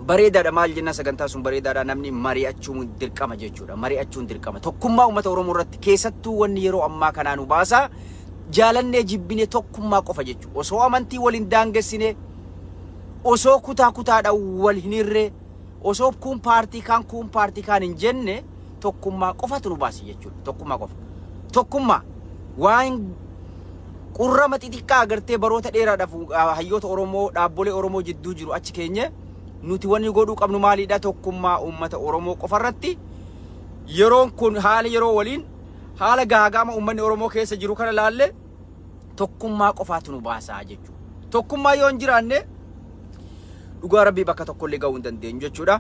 bareedaadha maal jenna sagantaa sun bareedaadha namni mari'achuun dirqama jechuudha mari'achuun dirqama tokkummaa uummata Oromoo irratti keessattuu wanni yeroo ammaa kanaan u baasa jaalannee jibbine tokkummaa qofa jechuudha osoo amantii waliin daangessine osoo kutaadha wal hin hirre osoo kun paartii kaan hin jenne tokkummaa qofatu nu baasi jechuudha tokkummaa qofa tokkummaa waan qurrama xixiqqaa agartee baroota dheeraadhaaf hayyoota Oromoo dhaabbolee Oromoo jidduu jiru achi keenya nuti wanni godhuu qabnu maalidha tokkummaa uummata Oromoo qofa irratti yeroon kun haala yeroo waliin haala gaagama ummanni Oromoo keessa jiru kana laalle tokkummaa qofaatu nu baasaa jechuudha tokkummaa yoo hin jiraanne dhugaa rabbii bakka tokko illee ga'uu hin dandeenyu jechuudha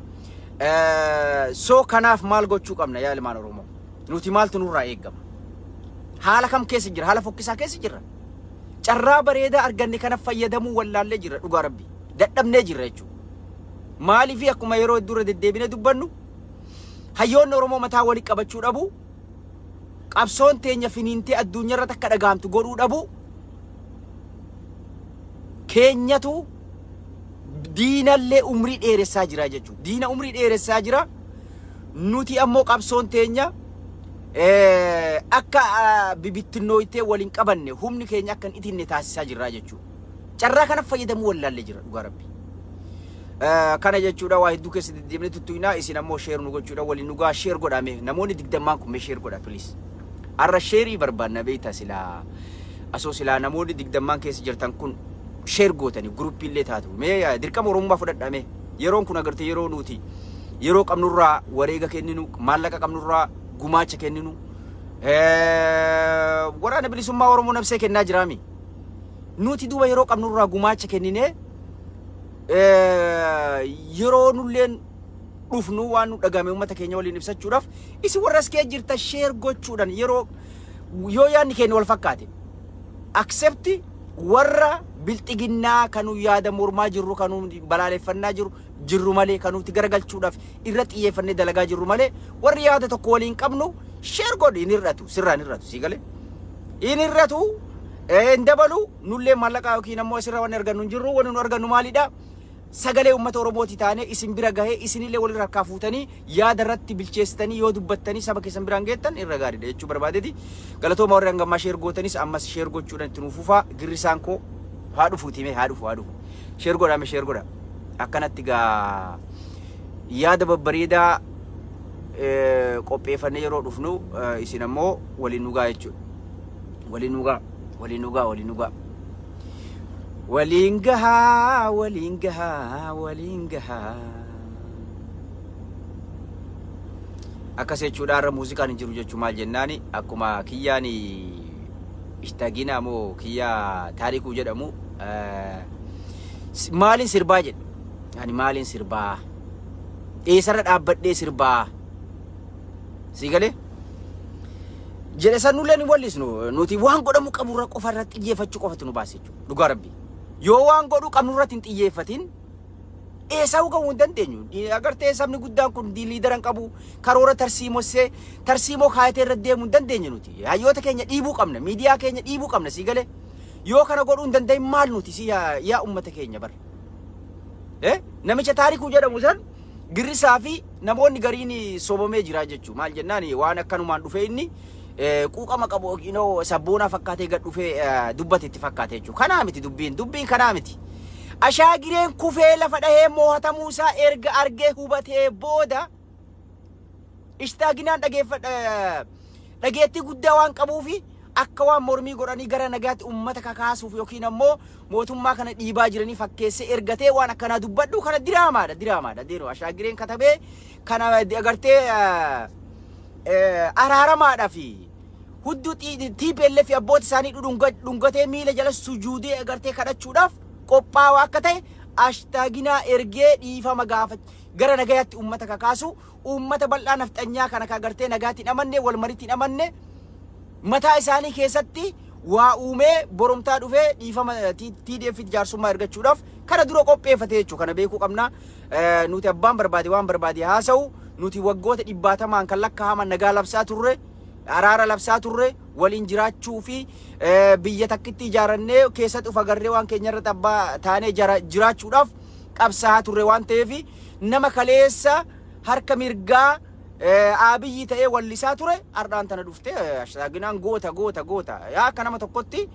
soo kanaaf maal gochuu qabna yaa ilmaan Oromoo nuti maaltu nurraa eegama haala kam keessa jira haala fokkisaa keessa jirra carraa bareedaa arganne kana fayyadamuu wallaallee jirra dhugaa rabbii dadhabnee jirra jechuudha maaliif akkuma yeroo dura deddeebine dubbannu hayyoonni Oromoo mataa walii qabachuu dhabu qabsoon teenya finiintee addunyaa irratti akka dhagaamtu godhuu dhabu keenyatu diinallee umrii dheeressaa jira jechuudha diina umrii dheeressaa jira nuti ammoo qabsoon teenya akka bibittinnooytee waliin qabanne humni keenya akka hin itinne taasisaa jirra jechuudha carraa kana fayyadamuu wallaallee jira dhugaa rabbii kana jechuudha waa hedduu keessa deddeebine tuttuinaa isin ammoo sheer nu gochuudha waliin nugaa sheer godhame namoonni 20 kun mee sheer godha please arra sheerii barbaanna beeyta silaa asoo silaa namoonni 20 keessa jirtan kun sheer gootanii gruupii illee taatu mee dirqama Oromummaa fudhadhame yeroon kun agartee yeroo nuti yeroo qabnurraa wareega kenninu maallaqa qabnurraa gumaacha kenninu waraana bilisummaa Oromoo nabsee kennaa jiraami nuti duuba yeroo qabnurraa gumaacha kennine yeroo nulleen dhufnu waan nu dhagame uummata keenya waliin ibsachuudhaaf isi warras kee jirta sheer gochuudhaan yeroo yoo yaadni keenya wal fakkaate accept warra bilxiginnaa kanu yaada mormaa jirru kanu balaaleffannaa jirru malee kanuuti garagalchuudhaaf irra xiyyeeffannee dalagaa jirru malee warri yaada tokko waliin qabnu sheer godhi inirratu sirraan irratu si gale inirratu dabalu nullee maallaqa yookiin ammoo sirra waan argannu jirru waan nu argannu maalidha sagalee uummata Oromooti taane isin bira gahee isinillee walirra harkaa fuutanii yaada irratti bilcheessitanii yoo dubbattanii saba keessan biraan geettan irra gaariidha jechuu barbaadeeti galatooma warri hangammaa sheer gootanis ammas sheer gochuudhaan itti nuufufaa girrisaan koo haa dhufuuti mee haa dhufu sheer godhame sheer godha akkanatti gaa yaada babbareedaa qopheeffannee yeroo dhufnu isin ammoo waliin nugaa jechuudha waliin nugaa waliin gahaa akkas jechuudha irra muuziqaan hin jiru jechuu maal jennaani akkuma kiyyaan ishtagina moo kiyyaa taarikuu jedhamu maaliin sirbaa jedhu ani maaliin sirbaa eessarra dhaabbadhee sirbaa si galee jedhe san nullee ni wallisnu nuti waan godhamu qaburra qofa irratti xiyyeeffachuu qofatu nu baase jechuudha dhugaa rabbii yoo waan godhu qabnu irratti hin xiyyeeffatin eessaa'uu qabuu hin dandeenyu agartee sabni guddaan kun liidaran qabu karoora tarsiimoo kaayatee irra deemuu hin dandeenye nuti hayyoota keenya dhiibuu qabna miidiyaa keenya dhiibuu qabna si galee yoo kana godhuu hin dandeenye maal nuti si yaa ummata keenya bar namicha taarikuu jedhamu san girrisaa fi namoonni gariin sobamee jira jechuu maal jennaan waan akkanumaan dhufe inni quuqama qabu yookiin sabboonaa fakkaatee gad dhufee dubbatetti fakkaatee jechuudha kanaa miti dubbiin kanaa miti ashaagireen kufee lafa dhahee moohatamuu isaa erga argee hubatee booda ishtaaginaan dhageettii guddaa waan qabuufi akka waan mormii godhanii gara nagaatti ummata kakaasuuf yookiin ammoo mootummaa kana dhiibaa jiranii fakkeessee ergatee waan akkanaa dubbadhu kana diraamaadha deero ashaagireen katabee kana agartee araaramaadha fi hudduu TPLF abboota isaanii dhungatee miila jala sujuudee agartee kadhachuudhaaf qophaa'aa akka ta'e ashtaaginaa ergee dhiifama gaafate gara nagaatti ummata kakaasu ummata bal'aa nafxanyaa kana agartee nagaatti amanne wal maritti amanne mataa isaanii keessatti waa uumee boromtaa dhufee dhiifama TDF jaarsummaa ergachuudhaaf kana dura qopheeffate jechuudha kana beekuu qabna nuti abbaan barbaade waan barbaade haasa'u nuti waggoota 100 kan lakkaa'aman nagaa labsaa turre araara labsaa turre waliin jiraachuu fi biyya takkitti ijaarannee keessatti uf agarree waan keenyarra tabbaa taanee jiraachuudhaaf qabsaa turre waan ta'eef nama kaleessa harka mirgaa abiyyi ta'ee wallisaa ture ardaan tana dhufte ashaaginaan goota yaa akka nama tokkotti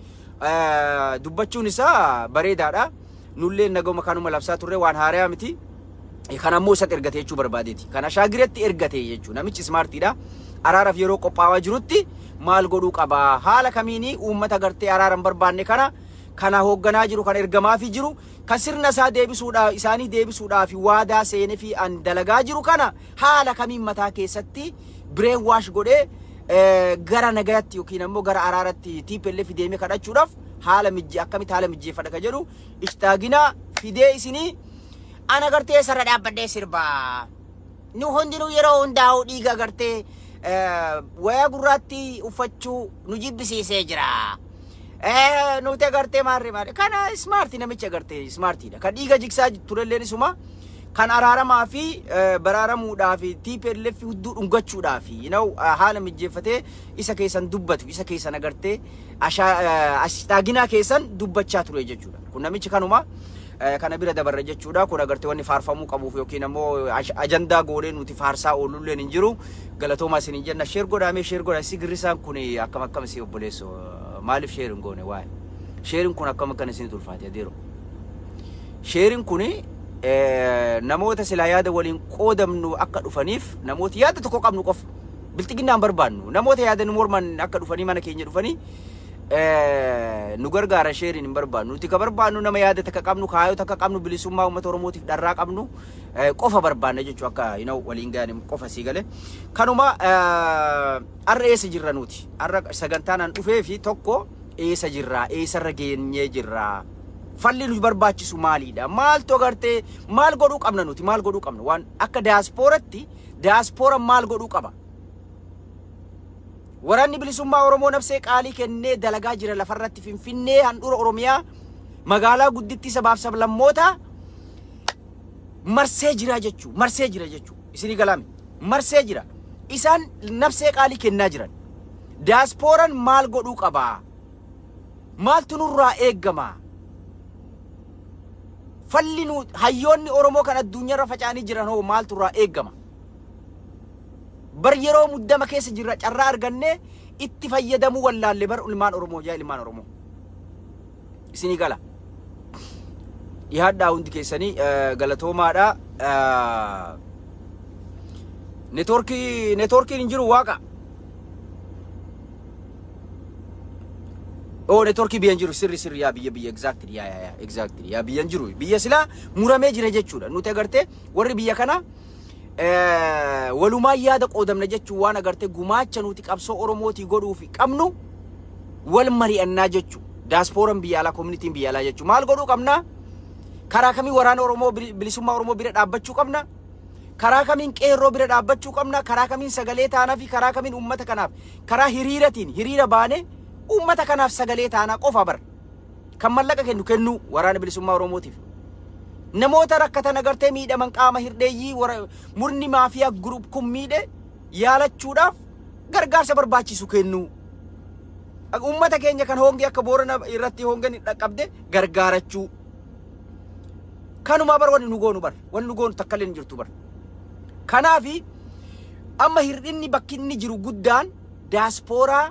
dubbachuun isaa bareedaadha. Nullee nagoma kanuma labsaa turre waan haaraa miti. Kan ammoo isatti ergate jechuu barbaadeeti. Kan ashaagiretti ergate jechuu namichi smartiidha. Araaraaf yeroo qophaawaa jirutti maal godhuu qaba? Haala kamiini uummata gartee araaran barbaanne kana hoogganaa jiru kan ergamaafii jiru kan sirna isaa deebisuudhaaf isaanii deebisuudhaaf waadaa seenee fi an dalagaa jiru kana haala kamiin mataa keessatti brain wash godhee gara nagaatti yookiin ammoo gara araaratti TPLF deemee kadhachuudhaaf haala akkamitti haala mijjeeffadha ka jedhu ishtaagina fidee isinii ana gartee sarara dhaabbadhee sirbaa nu hundinuu yeroo hundaa'u dhiiga gartee waya gurraatti uffachuu nu jibbisiisee jira. Nuti agartee maarree kana smartii namicha agartee smartiidha. Kan dhiiga jigsaa turelleen isuma kan araaramaa fi baraaramuudhaa fi TPLF hudduu dhungachuudhaa fi haala mijjeeffatee isa keessan dubbatu isa keessan agartee ashitaaginaa keessan dubbachaa ture jechuudha. Kun namichi kanuma kana bira dabarra jechuudha. Kun agartee wanni faarfamuu qabuuf yookiin ammoo ajandaa goonee nuti faarsaa oolulleen hin jiru. Galatoomaa isin jenna sheer godhamee sheer godha sigirrisaan kun akkam si obboleessu maaliif sheerin goone waa'ee sheerin kun akkam isin tulfaate adeero sheerin kun namoota silaa yaada waliin qoodamnu akka dhufaniif namoota yaada tokko qabnu qofa biltiginnaan barbaannu namoota yaada nu morman akka dhufanii mana keenya dhufanii nu gargaara sheerin hin barbaannu nuti ka barbaannu nama yaada takka qabnu kaayoo takka qabnu bilisummaa uummata oromootiif dharraa qabnu qofa barbaanna jechuu akka waliin gaane qofa sii gale kanuma arra eessa jirra nuti arra sagantaanaan dhufee fi tokko eessa jirra eessarra geenyee jirra falli nu barbaachisu maaliidha maaltu agartee maal godhuu qabna nuti maal godhuu qabna waan akka diyaaspooratti diyaaspoora maal godhuu qaba waraanni bilisummaa oromoo nafsee qaalii kennee dalagaa jira lafarratti finfinnee handhuura oromiyaa magaalaa gudditti sabaaf sablammoota marsee jira jechuu isinii galame marsee jira isaan nafsee qaalii kennaa jiran diyaasporaan maal godhuu qaba maaltu nurraa eeggama falli nu hayyoonni oromoo kan addunyaarra faca'anii jiran hoo maaltu nurraa eeggama bar yeroo muddama keessa jirra carraa arganne itti fayyadamuu wallaalle bar ilmaan oromoo yaa ilmaan oromoo isinii gala yaaddaa hundi keessanii galatoomaadha networkiin hin jiru waaqa networkii biyyan jiru sirri yaa biyya exactly yaa biyyan jiru biyya silaa muramee jira jechuudha nuti agartee warri biyya kana walumaa yaada qoodamna jechuu waan agartee gumaacha nuti qabsoo oromootii godhuu fi qabnu wal mari'annaa jechuu diyaasporaan biyya alaa communitiin biyya alaa jechuu maal godhuu qabna karaa kamiin waraana oromoo bilisummaa oromoo bira dhaabbachuu qabna karaa kamiin qeerroo bira dhaabbachuu qabna karaa kamiin sagalee taanaa fi karaa kamiin uummata kanaaf karaa hiriira baane uummata kanaaf sagalee taanaa qofa bar kan mallaqa kennu waraana bilisummaa oromootiif namoota rakkatan agartee miidhaman qaama hirdeeyyii murni maafiyaa grup kun miidhe yaalachuudhaaf gargaarsa barbaachisu kennu uummata keenya kan hongee akka boorana irratti hongeen dhaqqabde gargaarachuu kanuma bar wanni nu goonu takkallee hin jirtu bar kanaafi amma hirdinni bakki inni jiru guddaan diyaaspooraa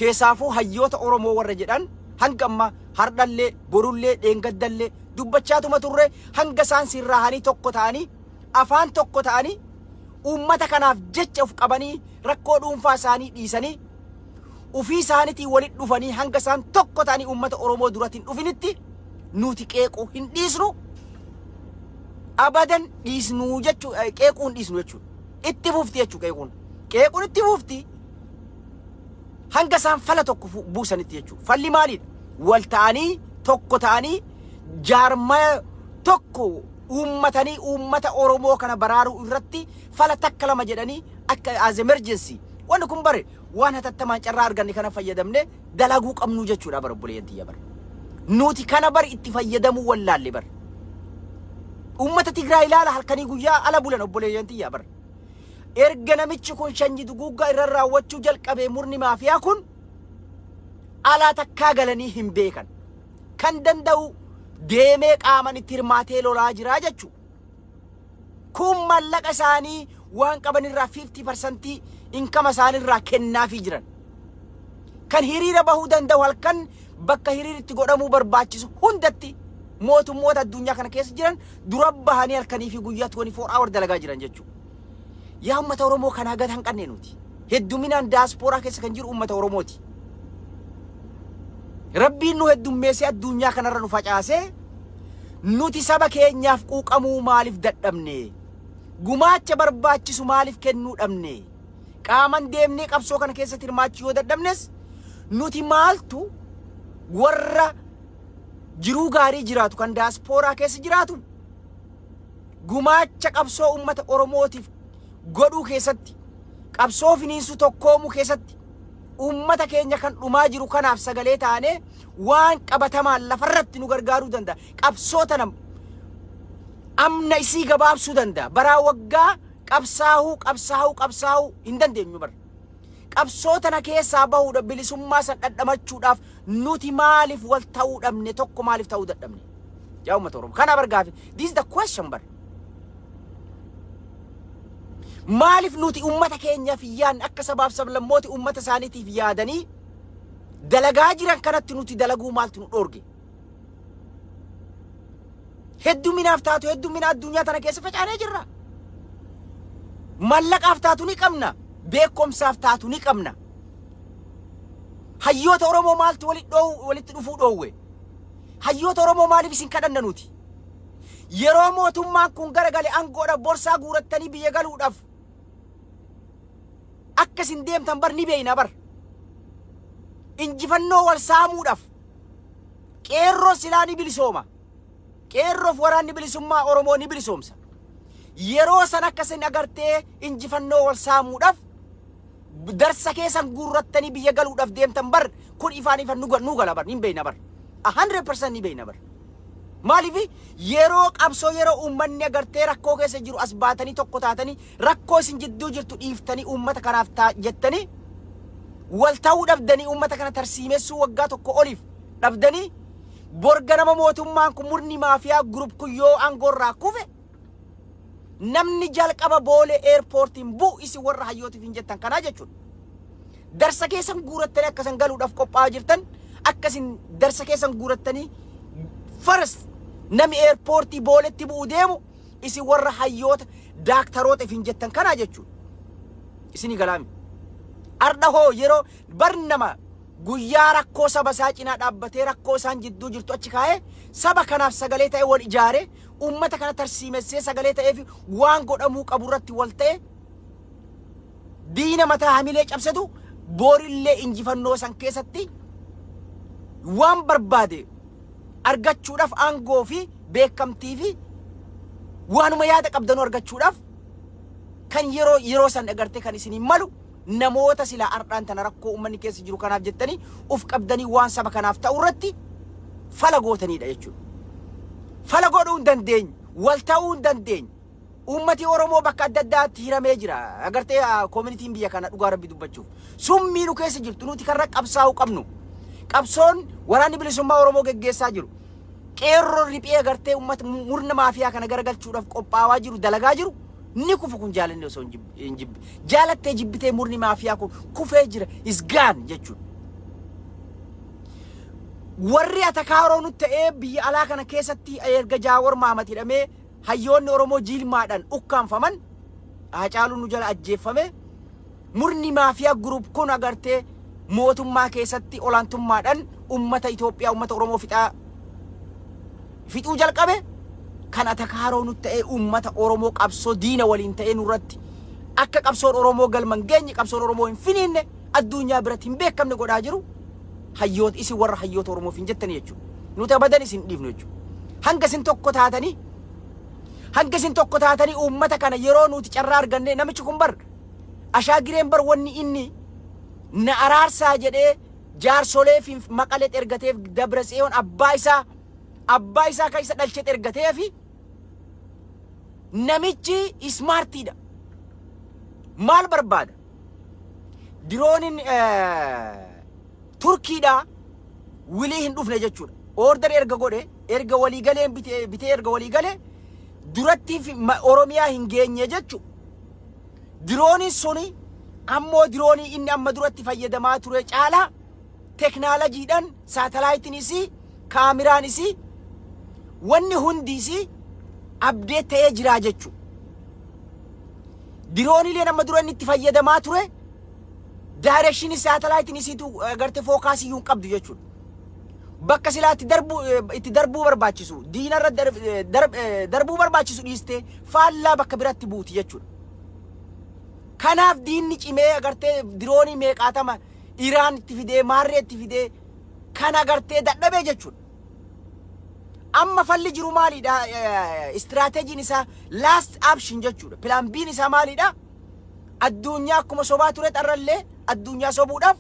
keessaafuu hayyoota oromoo warra jedhan hanga amma hardhallee borullee dheengaddallee dubbachaatuma turre hanga isaan sirraahanii tokko ta'anii afaan tokko ta'anii uummata kanaaf jecha uf qabanii rakkoo dhuunfaa isaanii dhiisanii ufii isaaniitiin walitti dhufanii hanga isaan tokko ta'anii uummata oromoo duratiin dhufinitti nuti qeequu hin dhiisnu abadan dhiisnu jechuu qeequu hin dhiisnu jechuu itti fufti jechuu qeequun itti fufti hanga isaan fala tokko buusanitti jechuu falli maaliidha wal ta'anii tokko ta'anii jaarmaya tokko uummatanii uummata oromoo kana baraaruu irratti fala takka lama jedhanii akka as emergency wanni kun bare waan hatattamaan carraa arganne kana fayyadamne dalaguu qabnu jechuudha bara obboleeyyantii bar nuti kana bar itti fayyadamuu wallaalle bar uummata Tigraay ilaala halkanii guyyaa ala bulan obboleeyyantii bar erga namichi kun shanyi duguuggaa irra raawwachuu jalqabee murni maafiyaa kun alaa takkaa galanii hin beekan. Kan danda'u deemee qaaman itti hirmaatee lolaa jiraa jechuudha. Kun mallaqa isaanii waan qaban irraa 50% inkama isaaniirraa kennaafii jiran. Kan hiriira bahuu danda'u halkan bakka hiriiritti godhamuu barbaachisu hundatti mootummoota addunyaa kana keessa jiran dura bahanii halkanii fi guyyaa 24 hour dalagaa jiran jechuudha. Yaa uummata Oromoo kanaa gad hanqannee nuti. Hedduminaan daaspooraa keessa kan jiru uummata Oromooti. Rabbiin nu heddummeessee addunyaa kanarra nu facaasee nuti saba keenyaaf quuqamuu maaliif dadhabne? Gumaacha barbaachisu maaliif kennuu dhabne? Qaaman deemnee qabsoo kana keessatti hirmaachuu yoo dadhabnes nuti maaltu warra jiruu gaarii jiraatu kan daaspooraa keessa jiraatu gumaacha qabsoo uummata Oromootiif godhuu keessatti qabsoo finiinsu tokkoomuu keessatti uummata keenya kan dhumaa jiru kanaaf sagalee taanee waan qabatamaan lafarratti nu gargaaruu danda'a. Qabsoo tana amna isii gabaabsuu danda'a. Baraa waggaa qabsaa'uu hin dandeenyu bara. Qabsoo tana keessaa bahuudha bilisummaa san dhadhamachuudhaaf nuti maaliif wal ta'uu dhabne tokko maaliif ta'uu dadhabne? Yaa uummata Oromoo kana bargaafi. This is the question bara. Maaliif nuti uummata keenyaaf yaadne akka sabaaf sablammooti uummata isaaniitiif yaadanii dalagaa jiran kanatti nuti dalaguu maaltu nu dhorge? Hedduminaaf taatu heddumina addunyaa tana keessa facaanee jirra. Mallaqaaf taatu ni qabna. Beekumsaaf taatu ni qabna. Hayyoota Oromoo maaltu walitti dhufuu dhoowwe? Hayyoota Oromoo maaliif isin kadhanna nuti? Yeroo mootummaan kun garagale aangoodha borsaa guurattanii biyya galuudhaaf akkasin deemtan bar ni beeyna bar. Injifannoo wal saamuudhaaf qeerroo silaa ni bilisooma. Qeerroof waraanni bilisummaa Oromoo ni bilisoomsa. Yeroo san akkasin agartee injifannoo wal saamuudhaaf darsa keessan guurrattanii biyya galuudhaaf deemtan bar kun ifaan nu gala bar ni beeyna bar. 100% ni beeyna bar. Maaliif yeroo qabsoo yeroo ummanni agartee rakkoo keessa jiru as baatanii tokko taatanii rakkoo isin jidduu jirtu dhiiftanii ummata kanaaf jettanii wal ta'uu dhabdanii ummata kana tarsiimessuu waggaa tokko oliif dhabdanii borga nama mootummaan kun murni maafiyaa group kun yoo aangoorraa kufe namni jalqaba boolee airportiin bu'u isin warra hayyootiif hin jettan kanaa jechuudha. Darsa keessan guurattanii akkasan galuudhaaf qophaa'aa jirtan akkasin darsa keessan guurattanii first nami airportii booletti bu'u deemu isin warra hayyoota daaktaroota hin jettan kanaa jechuudha. Isini galaami. Arda hoo yeroo barnama guyyaa rakkoo saba isaa cinaa dhaabbatee rakkoo isaan jidduu jirtu achi kaa'ee saba kanaaf sagalee ta'e wal ijaare ummata kana tarsiimessee sagalee ta'ee fi waan godhamuu qabu irratti wal ta'e diina mataa hamilee cabsatu boorillee injifannoo san keessatti waan barbaade argachuudhaaf aangoo fi beekamtii fi waanuma yaada qabdanuu argachuudhaaf kan yeroo san agartee kan isiniin malu namoota sila ardhaan tana rakkoo ummanni keessa jiru kanaaf jettanii uf qabdanii waan saba kanaaf ta'u irratti fala gootaniidha jechuudha. Fala godhuu hin dandeenyu, wal ta'uu hin dandeenyu. Ummati Oromoo bakka adda addaatti hiramee jira. Agartee communitiin biyya kana dhugaa rabbi dubbachuuf. Summii nu keessa jirtu nuti karra qabsaa'uu qabnu. Qabsoon waraanni bilisummaa Oromoo geggeessaa jiru. Qeerroo riphee agartee ummata murna maafiyaa kana garagalchuudhaaf qophaa'aa jiru, dalagaa jiru. Ni kufu kun jaalanne osoo hin jibbe. Jaalattee jibbitee murni maafiyaa kun kufee jira is gone jechuudha. Warri atakaaroo nutti ta'ee biyya alaa kana keessatti erga Jaawar Mahamad hidhamee hayyoonni Oromoo jilmaadhaan ukkaanfaman Hacaaluun nu jala ajjeeffame murni maafiyaa group kun agartee mootummaa keessatti olaantummaadhaan ummata Itoophiyaa ummata Oromoo fixuu jalqabe kan atakaaroo nutti ta'ee ummata Oromoo qabsoo diina waliin ta'ee nurratti akka qabsoon Oromoo galman geenye qabsoon Oromoo hin finiinne addunyaa biratti hin beekamne godhaa jiru. Hayyoota isin warra hayyoota Oromoof hin jettanii jechuudha. Nuti abadan isin dhiifnu jechuudha. Hanga isin tokko taatanii uummata kana yeroo nuti carraa arganne namichi kun bar ashaagireen bar wanni inni na araarsaa jedhee jaarsolee fi maqalee ergateef Dabratsiyoon abbaa isaa kan isa dhalchee ergatee fi namichi ismaartiidha. maal barbaada diroonin turkiidha wilii hin dhufne jechuudha order erga godhe erga walii galee bitee erga walii galee duratti oromiyaa hin geenye jechuudha diroonin suni ammoo diroonii inni amma duratti fayyadamaa ture caalaa teknooloojiidhaan saatalaayitiin isii kaameraan isii wanni hundi isii update ta'ee jira jechuudha dirooniileen amma dura inni itti fayyadamaa ture direction saatalaayitiin isiitu agartee fookaasii yuun qabdu jechuudha bakka silaatti darbuu barbaachisu diinarra darbuu barbaachisu dhiiste faallaa bakka biratti buuti jechuudha kanaaf diinni cimee agartee diroonii meeqaatama iraan itti fidee maarree itti fidee kan agartee dadhabee jechuudha amma falli jiru maalidha istirateejiin isaa last option jechuudha plan B isaa maalidha addunyaa akkuma sobaa ture xarrallee addunyaa sobuudhaaf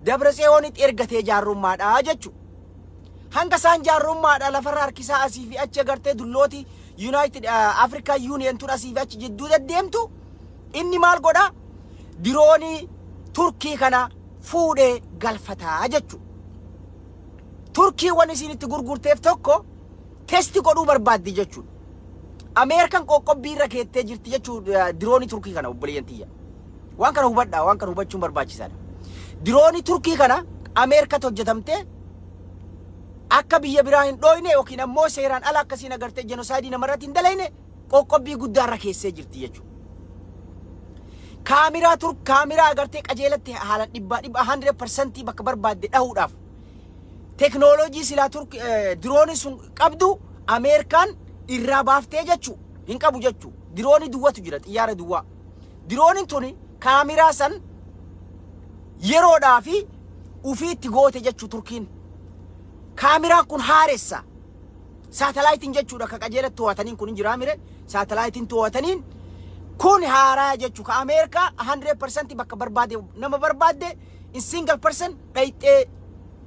Dabratsiyoonitti ergatee jaarrummaadha jechuudha hanga isaan jaarrummaadha lafarra harkisaa asii fi achi agartee dullooti United African Union tun asii fi achi jidduu deddeemtu inni maal godha diroonii turkii kana fuudhee galfataa jechuudha turkii waan isin itti gurgurteef tokko testi godhuu barbaaddi jechuudha Ameerikaan qoqqobbii irra keettee jirti jechuudha diroonii turkii kana obboleeyyantiyya waan kana hubadhaa waan kana hubachuun barbaachisaadha diroonii turkii kana Ameerikaatti hojjetamtee akka biyya biraa hin dhooyne yookiin ammoo seeraan ala akkasiin agartee jenosaayidii namarratti hin dalayne qoqqobbii guddaa irra keessee jirti jechuudha kaameraa agartee qajeelatti haala 100% bakka barbaadde dhahuudhaaf teknooloojii silaa diroonii sun qabdu Ameerikaan irraa baaftee jechuudha hin qabu jechuudha diroonii duwwatu jira xiyyaara duwwaa dirooniin tuni kaameraa san yeroodhaa fi ufiitti goote jechuudha turkiin kaameraan kun haaressa saatalaayitiin jechuudha ka qajeelatti to'ataniin kun hin jiraa mire saatalaayitiin to'ataniin kun haaraa jechuudha ka Ameerikaa 100% bakka barbaade nama barbaadde in single person dhayxee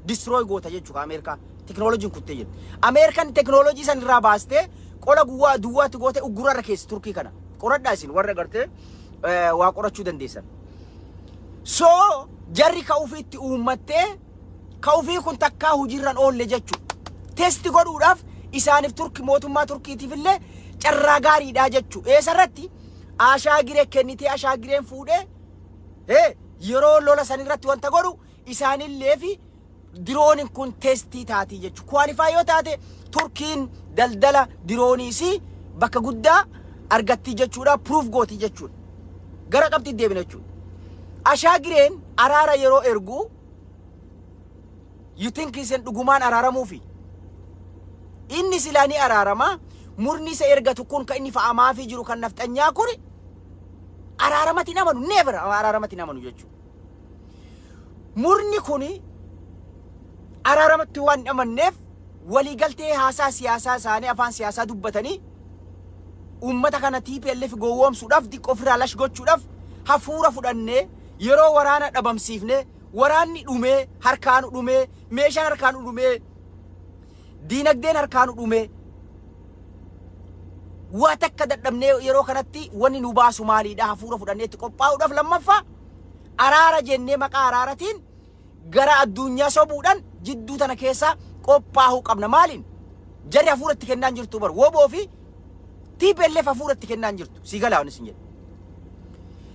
destroy goota jechuudha Ameerikaa teknooloojiin kuttee jirti Ameerikaan teknooloojii san irraa baastee qola guwwaa duwwaatti goote uggurarra keessa turkii kana qoradhaa isin warra agartee waa qorachuu dandeessan so jarri ka ufiitti uummattee ka ufii kun takkaa hojiirran oolle jechuudha testi godhuudhaaf isaaniif turki mootummaa turkiitiif illee carraa gaariidha jechuudha eessarratti ashaagiree kennitee ashaagireen fuudhee yeroo lola sanirratti wanta godhu isaanillee fi dirooniin kun testii taati jechuudha kwaalifaa yoo taate turkiin daldala dirooniisi bakka guddaa argatti jechuudha proof gooti jechuudha gara qabxii deebina jechuudha ashaagireen araara yeroo ergu you think isen dhugumaan araaramuufi inni silaanii araarama murni isa ergatu kun ka inni fa'amaa fi jiru kan nafxanyaa kuni araaramatti namanu never araaramatti namanu jechuudha murni kuni araaramatti waan amanneef waliigaltee haasaa siyaasaa isaanii afaan siyaasaa dubbatanii ummata kana TPLF gowwoomsuudhaaf diqqoo firaa lash gochuudhaaf hafuura fudhannee yeroo waraana dhabamsiifne waraanni dhumee harkaanu dhumee meeshaan harkaanu dhumee diinagdeen harkaanu dhumee waa takka dadhabnee yeroo kanatti wanni nu baasu maaliidha hafuura fudhannee itti qophaa'uudhaaf lammaffaa araara jennee maqaa araaratiin gara addunyaa sobuudhaan jidduu tana keessa qophaa'uu qabna maaliin jarri hafuura itti kennaan jirtu bar woboo fi TPLF hafuura itti kennaan jirtu si galaa wanis hin jedhu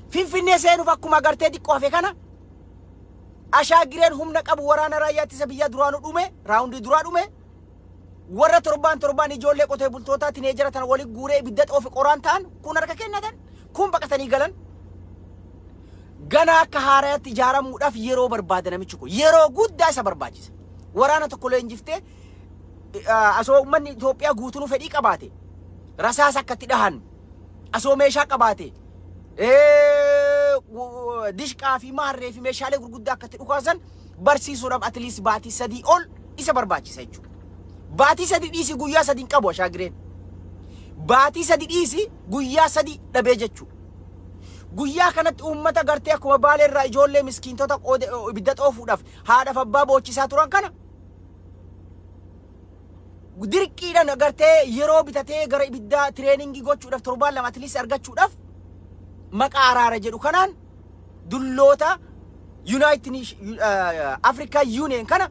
Finfinnee seenuuf akkuma agartee diqqoo hafe kana ashaagireen humna qabu waraana raayyaa ittisa biyyaa duraanu dhume raawundii duraa dhume warra torbaan ijoollee qotee bultootaa tineejara tana waliin guuree ibidda xoofi qoraan ta'an kun harka kennatan kun baqatanii galan gana akka haaraatti ijaaramuudhaaf yeroo barbaada namichi kun yeroo guddaa isa barbaachisa waraana tokko leenjiftee asoo ummanni Itoophiyaa guutuu fedhii qabaate rasaas akkatti dhahan asoo meeshaa qabaate dishqaa fi maarree fi meeshaalee gurguddaa akkatti dhukaasan barsiisuudhaaf at least baatii 3 ol isa barbaachisa jechuudha baatii 3 dhiisi guyyaa 3 hin qabu ashaagireen baatii 3 dhiisi guyyaa 3 dhabee jechuudha guyyaa kanatti uummata gartee akkuma baalee irraa ijoollee miskiintota ibidda xoofuudhaaf haadhaaf abbaa boochisaa turan kana dirqiidhaan gartee yeroo bitatee gara ibiddaa tireeningii gochuudhaaf torbaan lama at least argachuudhaaf maqaa araara jedhu kanaan dulloota United Africa Union kana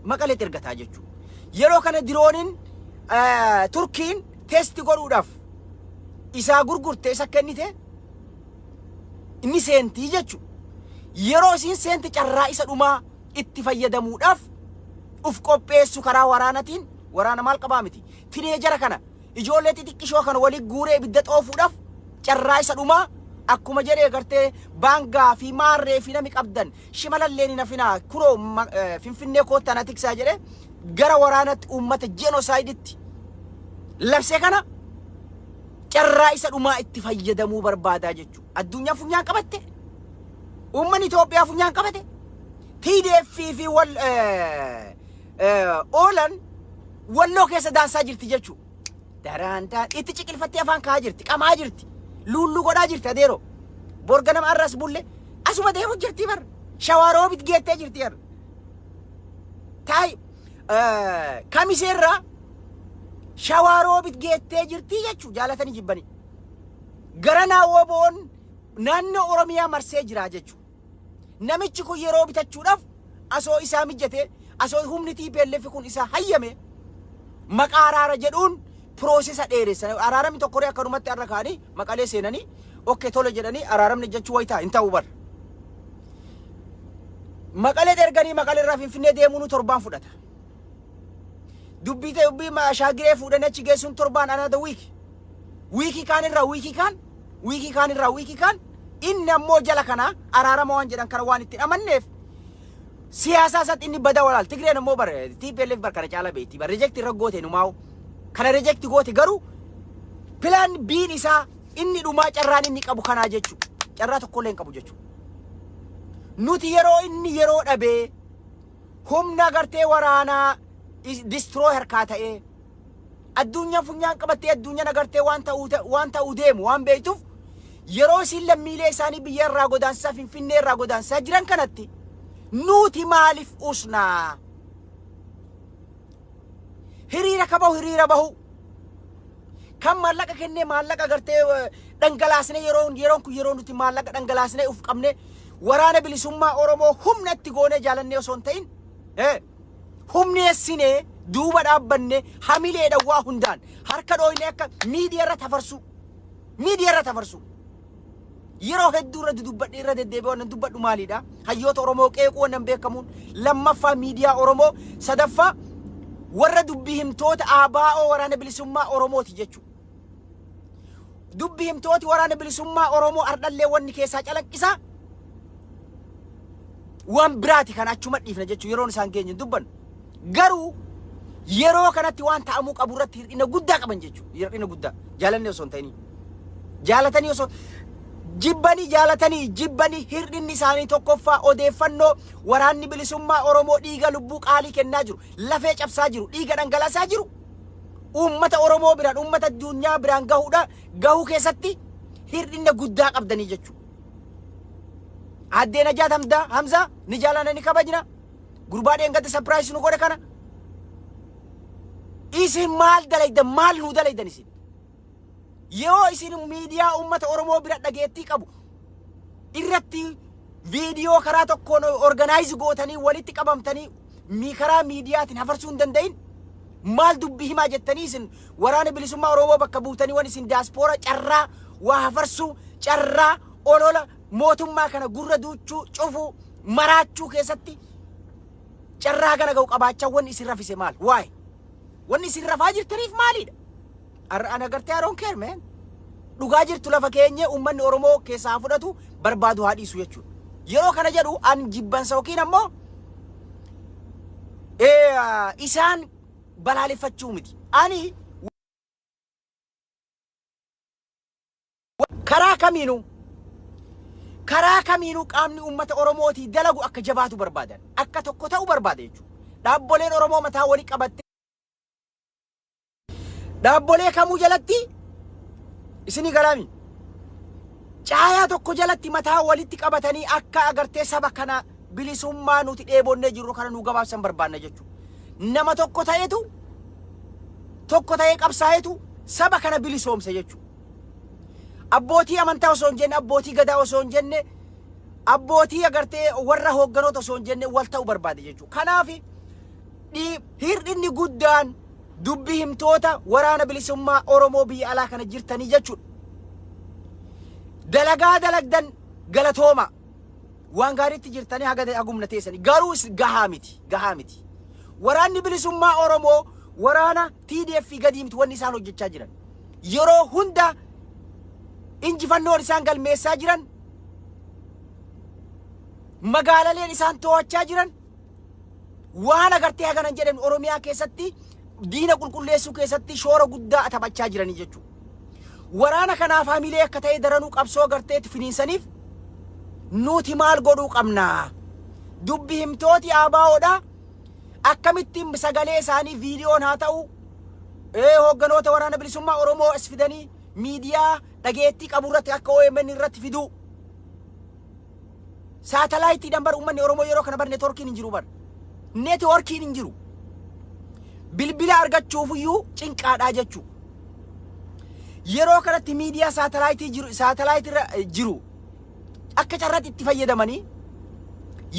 Maqaleetti ergataa jechuudha. Yeroo kana dirooniin Turkiin testi godhuudhaaf isaa gurgurtee isa kennite inni seentii jechuudha. Yeroo isiin seenti carraa isa dhumaa itti fayyadamuudhaaf uf qopheessu karaa waraanatiin waraana maal qabaa miti. Tineejara kana ijoollee xixiqqishoo kana walii guuree ibidda xoofuudhaaf carraa isa dhumaa akkuma jedhee gartee baangaa fi maarree fi nami qabdan shimalallee ni nafinaa kuroo finfinnee koottaan atiksaa jedhee gara waraanatti uummata jenoosaayditti labsee kana carraa isa dhumaa itti fayyadamuu barbaadaa jechuudha. Addunyaa funyaan qabatte uummanni Itoophiyaa funyaan qabate TDF fi oolan walloo keessa daansaa jirti jechuudha. Daraantaan itti ciqilfattee afaan kaa'aa jirti qamaa jirti. Lullu godhaa jirti adeero borga nama arras bulle asuma deemu jirti bar shawaroobit geettee jirti yar taay kamiseerraa shawaroobit geettee jirti jechuu jaalatanii jibbanii gara naawwaboon naannoo Oromiyaa marsee jira jechuu namichi kun yeroo bitachuudhaaf asoo isaa mijjate asoo humni TPLF kun isaa hayyame maqaa araara jedhuun Proses dheeressan araaramni tokko ree akkanumatti arra kaanii Maqalee seenanii okkee tole jedhanii araaramni jechuu wayitaa hin ta'u bar. Maqalee erganii Maqalee irraa Finfinnee deemuun torbaan fudhata. Dubbii shaagiree fuudhanii achi geessuun torbaan another week. Wiikii kaan inni ammoo jala kana araarama waan jedhan kana waan itti amanneef siyaasaa isaatti inni bada walaal Tigreen ammoo bar TPLF bar kana caala beekti bar rejecti irra goote numaa'u. Kana rejecti goote garuu plan biin isaa inni dhumaa carraan inni qabu kanaa jechuudha. Carraa tokkollee hin qabu jechuudha. Nuti yeroo dhabee humna gartee waraanaa destroy harkaa ta'ee addunyaa funyaan qabattee addunyaa agartee waan ta'uu deemu waan beektuuf yeroo isin lammiilee isaanii biyya irraa godaansaa Finfinnee irraa godaansaa jiran kanatti nuti maaliif usnaa? Hiriira hiriira bahu kan maallaqa kennee maallaqa gartee dhangalaasnee yeroon kun yeroo nuti maallaqa dhangalaasnee uf qabne waraana bilisummaa Oromoo humna itti goonee jaalannee osoo hin ta'in humneessinee duuba dhaabbanne hamilee dhawwaa hundaan harka dhooyne akka miidiyaa irra tafarsu yeroo hedduu irra dubbadhe irra deddeebi'ee waan dubbadhu maalidha hayyoota Oromoo qeequu waan beekamuun lammaffaa miidiyaa Oromoo sadaffaa warra dubbii himtoota ABO waraana bilisummaa Oromooti jechuudha. Dubbii himtooti waraana bilisummaa Oromoo ardallee wanni keessaa calaqqisa waan biraati kan achuma dhiifna jechuudha yeroon isaan geenye dubbannu. Garuu yeroo kanatti waan ta'amuu qabu irratti hir'ina guddaa qaban jechuudha. Hir'ina guddaa jaalannee osoo hin ta'in jaalatanii osoo jibbanii hir'inni isaanii tokkoffaa odeeffannoo waraanni bilisummaa Oromoo dhiiga lubbuu qaalii kennaa jiru lafee cabsaa jiru dhiiga dhangalaasaa jiru uummata Oromoo biraan uummata addunyaa biraan gahuu keessatti hir'ina guddaa qabdanii jechuudha. Addeen Ajaat Hamzaa ni jaalana ni kabajna gurbaa dheengatti surprise nu godhe kana isin maal dalaydan maal nu dalaydan isin yoo isin miidiyaa uummata Oromoo bira dhageettii qabu irratti viidiyoo karaa tokkoon organize gootanii walitti qabamtanii karaa miidiyaatiin hafarsuu hin danda'in maal dubbii himaa jettanii isin waraana bilisummaa Oromoo bakka buutanii waan isin diaspora carraa waa hafarsuu carraa olola mootummaa kana gurra duuchuu cufuu maraachuu keessatti carraa kana ga'u qabaachaa wanni isin rafise maal waay wanni isin rafaa jirtaniif maalidha? Ana gartee I don't care man. Dhugaa jirtu lafa keenya ummanni Oromoo keessaa fudhatu barbaadu haa dhiisu jechuudha. Yeroo kana jedhu an jibbansa yookiin ammoo isaan balaaleffachuu miti. Ani karaa kamiinuu qaamni ummata Oromooti dalagu akka jabaatu barbaadan akka tokko ta'u barbaada jechuudha. Dhaabboleen Oromoo mataa walii qabatte dhaabbolee kamuu jalatti isini galaami caayaa tokko jalatti mataa walitti qabatanii akka agartee saba kana bilisummaa nuti dheebonnee jirru kana nu gabaabsan barbaanna jechuudha. Nama tokko ta'ee qabsaa'etu saba kana bilisoomse jechuudha. abbootii amantaa osoo hin jenne, abbootii gadaa osoo hin jenne, abbootii agartee warra hoogganoota osoo hin jenne wal ta'uu barbaade jechuudha. Kanaaf hirdhinni guddaan dubbii himtoota waraana bilisummaa Oromoo biyya alaa kana jirtanii jechuudha. Dalagaa dalagdan galatooma. Waan gaariitti jirtanii hagumna teessanii garuu gahaa miti. Waraanni bilisummaa Oromoo waraana TDF gadi miti wanni isaan hojjechaa jiran. Yeroo hunda injifannoon isaan galmeessaa jiran, magaalaleen isaan to'achaa jiran, waan agartee haganan jedhan Oromiyaa keessatti diina qulqulleessuu keessatti shoora guddaa taphachaa jiranii jechuudha. Waraana kanaaf hamilee akka ta'e daranuu qabsoo agarteetti finiinsaniif nuti maal godhuu qabna? Dubbii himtooti ABO'dha. Akkamittiin sagalee isaanii viidiyoon haa ta'u hoogganoota waraana bilisummaa Oromoo as fidanii miidiyaa dhageettii qabu irratti akka OMN irratti fiduu. Saatalaayitiidhaan bar ummanni Oromoo yeroo kana bar neetworkiin hin jiru bar. Neetworkiin hin jiru. Bilbila argachuufiyyuu cinqaadhaa jechuu. Yeroo kanatti miidiyaa saatalaayitii jiru akka carraatti itti fayyadamanii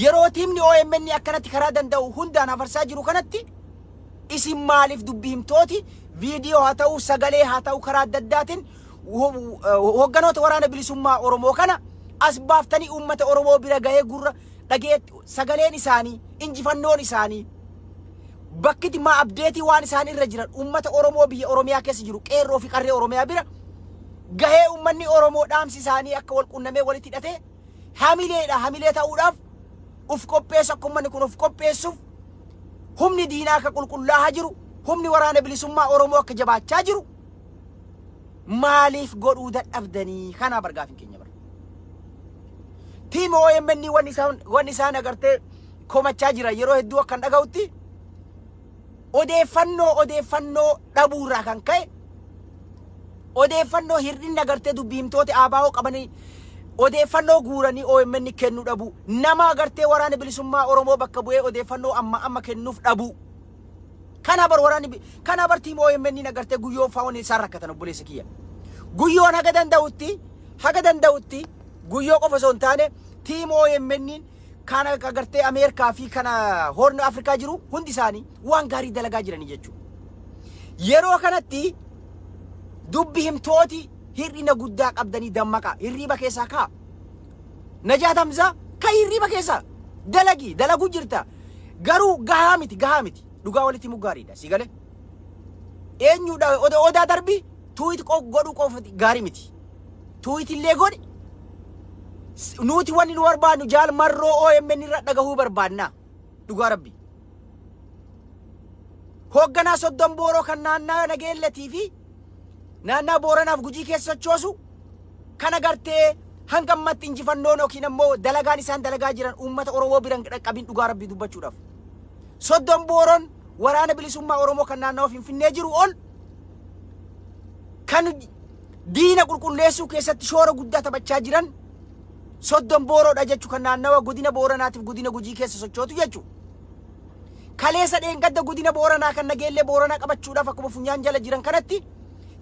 yeroo tiimni OMN akkanatti karaa danda'u hundaan hafarsaa jiru kanatti isin maaliif dubbii himtooti viidiyoo haa ta'u sagalee haa ta'u karaa adda addaatiin hoogganoota waraana bilisummaa Oromoo kana as baaftanii uummata Oromoo bira gahee gurra dhageetti sagaleen isaanii injifannoon isaanii bakkitti maa abdeetii waan isaan irra jiran uummata Oromoo biyya Oromiyaa keessa jiru qeerroo fi qarree Oromiyaa bira gahee uummanni Oromoo dhaamsi isaanii akka wal qunnamee walitti hidhatee hamilee ta'uudhaaf uf qopheessu akka uummanni kun uf qopheessuuf humni diinaa akka qulqullaa'aa jiru humni waraana bilisummaa Oromoo akka jabaachaa jiru maaliif godhuu dadhabdanii? Kanaa bargaafin keenya bara. Tiim OMN wanni isaan agartee komachaa jira yeroo hedduu akkan dhaga'utti odeeffannoo dhabuurraa kan ka'e odeeffannoo hirdhinni agartee dubbii himtoota ABO qabanii odeeffannoo guuranii OMN kennuu dhabu. Nama agartee waraana bilisummaa Oromoo bakka bu'ee odeeffannoo amma kennuuf dhabu. Kana bar tiim OMN agartee guyyoo faawwan isaan rakkatan obboleessa kiyya. Guyyoon haga danda'utti guyyoo qofa osoo hin taane tiim OMN kana agartee Ameerikaa fi kana Horn Afrikaa jiru hundi isaanii waan gaarii dalagaa jiranii jechuudha. Yeroo kanatti dubbii himtooti hirrina guddaa qabdanii dammaqa hirriba keessaa kaa. Najaat Hamzaa ka hirriba keessaa dalaguu jirta. Garuu gahaa miti. Dhugaa walitti himuu gaariidha. Si galee eenyudha odaa darbii tuuyit godhuu qofati gaarii miti. Tuuyit illee godhi. Nuti wanni nu barbaadnu jaal marroo OMN irra dhagahuu barbaadna. Dhugaa rabbi. Hoogganaa soddon booroo kan naannaa Nageellatii fi naannaa Booranaaf Gujii keessa sochoosu kan agartee hanga ammatti injifannoon yookiin ammoo dalagaan isaan dalagaa jiran uummata Oromoo biran dhaqqabin dhugaa rabbii dubbachuudhaaf. Soddon booroon waraana bilisummaa Oromoo kan naannawaa Finfinnee jiru ol kan diina qulqulleessuu keessatti shoora guddaa taphachaa jiran soddon booroodha jechuu kan naannawaa godina Booranaatiif godina Gujii keessa sochootu jechuu. Kaleessa dheengadda godina Booranaa kan Nageellee Booranaa qabachuudhaaf akkuma funyaan jala jiran kanatti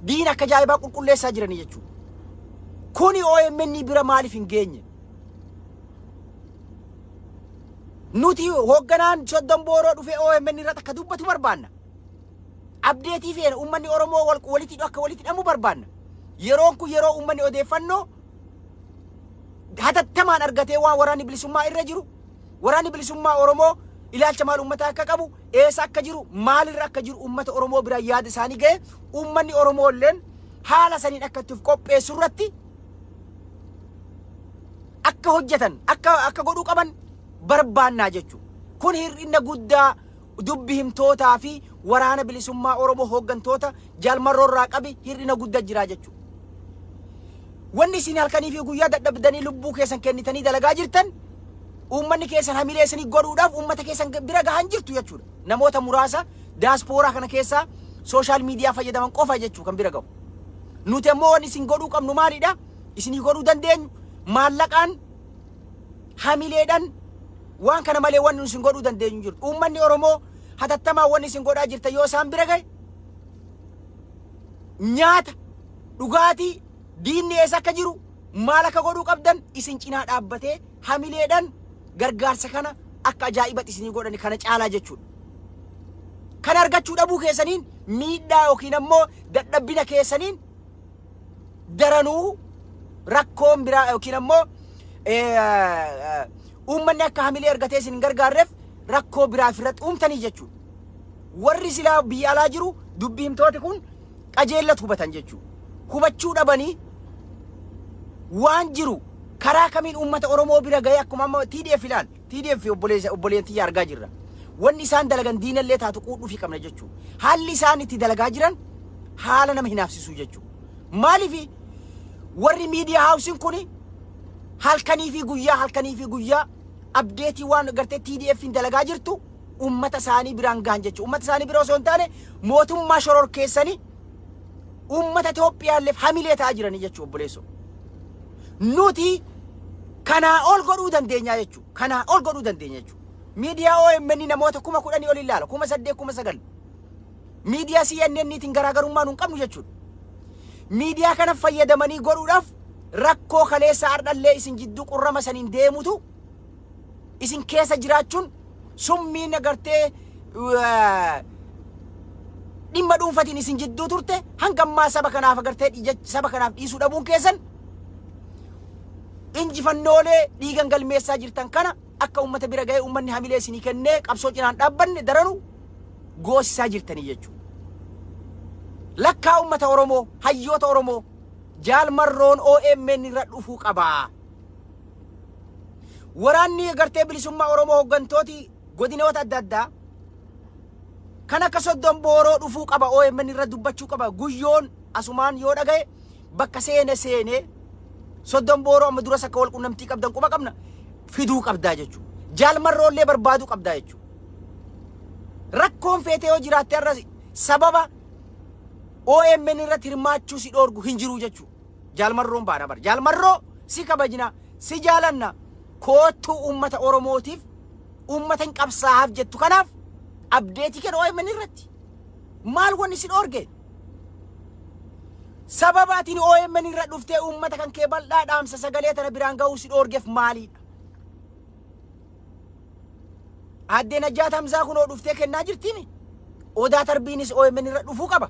diina akka jaa'ibaa qulqulleessaa jiranii jechuudha. Kuni OMN bira maaliif hin geenye? Nuti hoogganaan soddon booroo dhufee OMN irratti akka dubbatu barbaanna. Abdeetii feena uummanni Oromoo walitti hidhamu barbaanna. Yeroon kun yeroo uummanni odeeffannoo hatattamaan argatee waan waraanni bilisummaa irra jiru waraanni bilisummaa Oromoo ilaalcha maal uummataa akka qabu eessa akka jiru maalirra akka jiru uummata Oromoo bira yaada isaanii ga'e uummanni Oromoo illeen haala saniin akka itti qopheessu irratti akka hojjetan akka godhuu qaban barbaannaa jechuudha. Kun hir'ina guddaa dubbii himtootaa fi waraana bilisummaa Oromoo hooggantoota jaalmarroo irraa qabi hir'ina guddaa jira jechuudha. Wanni isin halkanii fi guyyaa dadhabdanii lubbuu keessan kennitanii dalagaa jirtan uummanni keessan hamilee isinii godhuudhaaf uummata keessan bira gahan jirtu jechuudha. Namoota muraasa daaspooraa kana keessaa sooshaal miidiyaa fayyadaman qofa jechuu kan bira gahu. Nuti ammoo wanni isin godhuu qabnu maalidha? Isinii godhuu dandeenyu maallaqaan hamileedhaan waan kana malee wanni isin godhuu dandeenyu jiru. Uummanni Oromoo hatattamaa wanni isin godhaa jirta yoo isaan bira gahe nyaata dhugaatii diinni eessa akka jiru maal akka godhuu qabdan isin cinaa dhaabbatee hamileedhaan gargaarsa kana akka ajaa'ibatti isinii godhani kana caalaa jechuudha. Kan argachuu dhabuu keessaniin miidhaa yookiin ammoo dadhabbina keessaniin daranuu rakkoon biraa yookiin ammoo ummanni akka hamilee argatee isin gargaarreef rakkoo biraa ofirratti uumtanii jechuudha. Warri silaa biyya alaa jiru dubbii himtooti kun qajeellatu hubatan jechuudha. Hubachuu dhabanii waan jiru karaa kamiin ummata Oromoo bira ga'ee akkuma amma TDF ilaal TDF obboleettii argaa jirra. Wanni isaan dalagan diinallee taatu quudhuu fi qabna jechuudha. Haalli isaan itti dalagaa jiran haala nama hinaafsisu jechuudha. Maaliif warri miidiyaa haawusiin kuni halkanii fi guyyaa abdeetii waan gartee TDF dalagaa jirtu ummata isaanii biraan gahan jechuudha. Ummata isaanii bira osoo hin taane mootummaa shoror keessanii ummata Itoophiyaalleef hamilee ta'aa jiranii jechuudha obboleessoo. Nuti kanaa ol godhuu dandeenya jechuudha. Kanaa ol godhuu dandeenya jechuudha. Miidiyaa OMN namoota 10,000 ol ilaala 8,000 9,000. Miidiyaa CNNiitiin garaagarummaa nuun qabnu jechuudha. Miidiyaa kana fayyadamanii godhuudhaaf rakkoo kaleessa ardhallee isin jidduu qurrama saniin deemutu isin keessa jiraachuun summiin agartee dhimma dhuunfatiin isin jidduu turte hangammaa saba kanaaf agartee saba kanaaf dhiisuu dhabuun keessan injifannoolee dhiigan galmeessaa jirtan kana akka ummata bira ga'ee ummanni hamilee isinii kennee qabsoo cinaan dhaabbanne daranu goosisaa jirtanii jechuudha. Lakkaa ummata Oromoo, hayyoota Oromoo, jaalmarroon OMN irra dhufuu qabaa. Waraanni agartee bilisummaa Oromoo hoggantooti godinoota adda addaa kan akka soddon booroo dhufuu qaba OMN irra dubbachuu qaba. Guyyoon asumaan yoo dhagaye bakka seene soddon booroo amma duras akka wal qunnamtii qabdan quba qabna fiduu qabdaa jechuudha. Jaalmarroollee barbaaduu qabdaa jechuudha. Rakkoon feetee yoo jiraatte irra sababa OMN irratti hirmaachuu si dhoorgu hin jiru jechuudha. Jaalmarroon baadha bara. Jaalmarroo si kabajna, si jaalanna. Kootu ummata Oromootiif ummata hin qabsaa'aaf jettu kanaaf abdeetii kenna OMN irratti. Maal wanni si dhoorge? Sababaatiin OMN irra dhuftee ummata kan kee bal'aa dhaamsa sagalee tana biraan ga'uu si dhoorgeef maalidha? Addeen Ajjaa Tamsaa kunoo dhuftee kennaa jirtimi. Odaa Tarbiinis OMN irra dhufuu qaba.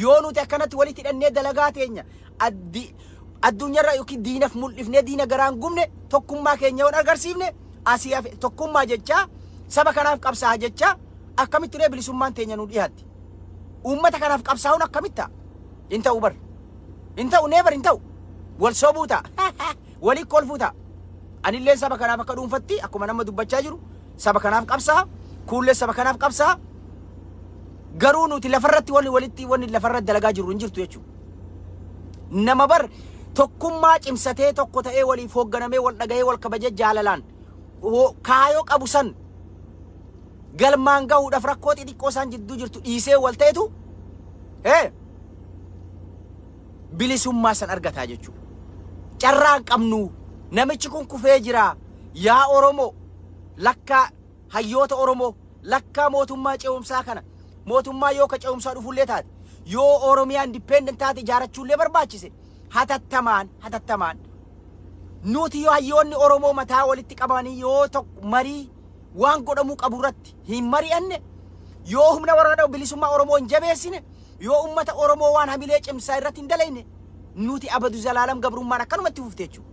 Yoo nuti akkanatti walitti hidhannee dalagaa teenya addunyaarra yookiin diinaf mul'ifnee diina garaan gubne tokkummaa keenya yoo agarsiifne asii tokkummaa jechaa saba kanaaf qabsaa'aa jechaa akkamitti bilisummaan teenya nu dhiyaatti. Uummata kanaaf qabsaa'uun akkamitta? In ta'u bar. In ta'u neebar in ta'u. Wal sobuu ta'a. Walii kolfuu ta'a. Anillee saba kanaaf akka dhuunfatti akkuma nama dubbachaa jiru saba kanaaf qabsaa'a. Kuullee saba kanaaf qabsaa'a. Garuu nuti lafarratti wanni lafarratti dalagaa jirru hin jirtu jechuudha. Nama bar tokkummaa cimsatee tokko ta'ee waliif hoogganamee wal dhaga'ee wal kabajee jaalalaan kaayoo qabu san galmaan gahuudhaaf rakkoo xixiqqoo isaan jidduu jirtu dhiisee wal ta'etu bilisummaa san argataa jechuudha. Carraan qabnu namichi kun kufee jira yaa Oromoo lakkaa hayyoota Oromoo lakkaa mootummaa ce'umsaa kana mootummaa yoo ka ce'umsaa dhufullee taate yoo Oromiyaa independent taate ijaarachuullee barbaachise hatattamaan nuti yoo hayyoonni Oromoo mataa walitti qabanii yoo tokko marii waan godhamuu qabu irratti hin mari'anne yoo humna waraana bilisummaa Oromoo hin jabeessine yoo ummata Oromoo waan hamilee cimsaa irratti hin dalayne nuti abadu zalaalam gabrummaan akkanumatti fufte jechuudha.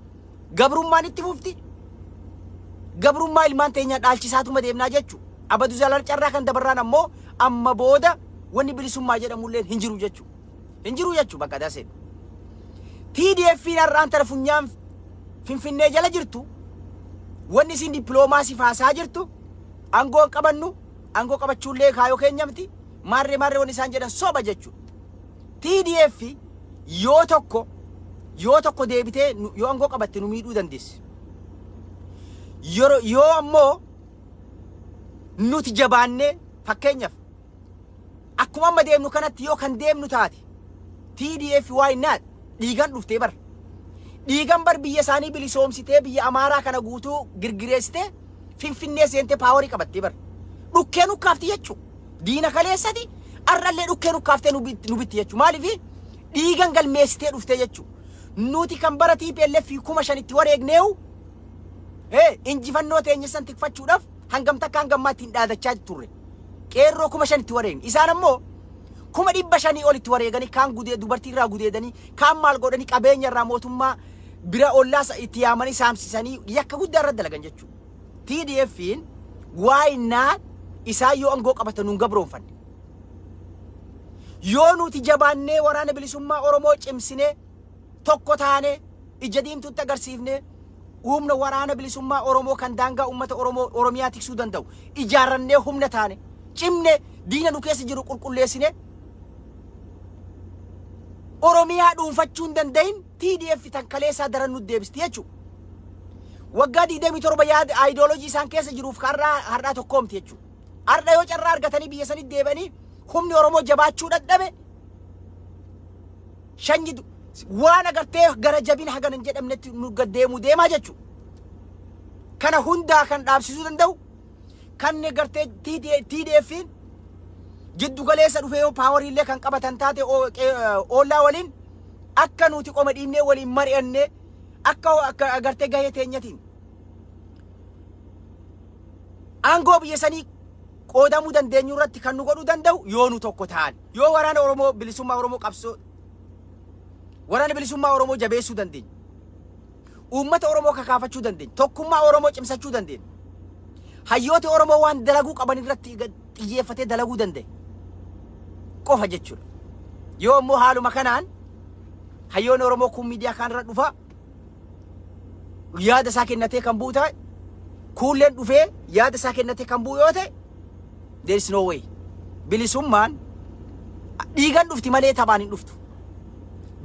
Gabrummaan itti fufti. Gabrummaa ilmaan teenya dhaalchisaatuma deemnaa jechuudha. Abadu zalaalam carraa kan dabarraan ammoo amma booda wanni bilisummaa jedhamulleen hin jiru jechuudha. Hin jiru jechuudha bakka daaseen. TDF'n har'aan tara funyaan Finfinnee jala jirtu wanni isin dippiloomaasii faasaa jirtu aangoo qabannu aangoo qabachuullee kaayoo keenya miti maarree wanni isaan jedhan soba jechuudha. TDF yoo tokko deebitee yoo aangoo qabatte nu miidhuu dandeessi. Yoo ammoo nuti jabaannee fakkeenyaaf akkuma amma deemnu kanatti yoo kan deemnu taate TDF why not dhiigan dhuftee bar. Dhiigan bar biyya isaanii bilisoomsitee biyya Amaaraa kana guutuu girgireessitee Finfinnee seentee paaworii qabattee bar. Dhukkee nukkaafti jechuudha. Diina kaleessati arrallee dhukkee nukkaaftee nu bitti jechuudha. Maaliif dhiigan galmeessitee dhuftee jechuudha. Nuti kan bara TPLF 5,000 itti wareegneewu injifannoo teenya san tikfachuudhaaf hangam takka hangammaatti hin dhaadachaa turre. Qeerroo 5,000 itti wareegni. Isaan ammoo 500,000 ol itti wareeganii kaan gudee dubartii irraa gudeedanii kaan maal godhanii qabeenya irraa mootummaa bira ollaa itti yaamanii saamsisanii yakka guddaa irra dalagan jechuudha. TDF'n why not isaan yoo aangoo qabatan nun gabroonfanne. Yoo nuti jabaannee waraana bilisummaa Oromoo cimsinee tokko taane ija diimtuutti agarsiifne humna waraana bilisummaa Oromoo kan daangaa uummata Oromiyaa tiksuu danda'u ijaarrannee humna taane cimne diina nu keessa jiru qulqulleessine Oromiyaa dhuunfachuu hin danda'in TDF tan kaleessaa daran nu deebisti jechuudha. Waggaa 27 yaada ideoloojii isaan keessa jiruuf har'aa tokkoomti jechuudha. Har'a yoo carraa argatanii biyya sanii deebanii humni Oromoo jabaachuu dadhabe shanyidu waan agartee gara jabina hagan hin jedhamnetti nu gaddeemu deemaa jechuudha. Kana hundaa kan dhaabsisuu danda'u kan agartee TDF'n jiddu galeessa dhufee yoo paawariillee kan qabatan taate oollaa waliin akka nuti qoma dhiibnee waliin mari'annee akka agartee gahee teenyatiin aangoo biyya sanii qoodamuu dandeenyu irratti kan nu godhuu danda'u yoo nu tokko ta'an yoo waraana Oromoo bilisummaa Oromoo qabsoo waraana bilisummaa Oromoo jabeessuu dandeenya. Uummata Oromoo kakaafachuu dandeenya. Tokkummaa Oromoo cimsachuu dandeenya. Hayyoota Oromoo waan dalaguu qaban irratti xiyyeeffatee dalaguu dandeenya. Qofa jechuudha. Yoo immoo haaluma kanaan hayyoonni Oromoo kun miidiyaa kanarra dhufa yaada isaa kennatee kan bu'u ta'e kuulleen dhufee yaada isaa kennatee kan bu'u yoo ta'e there is no way. Bilisummaan dhiigan dhufti malee taphaan hin dhuftu.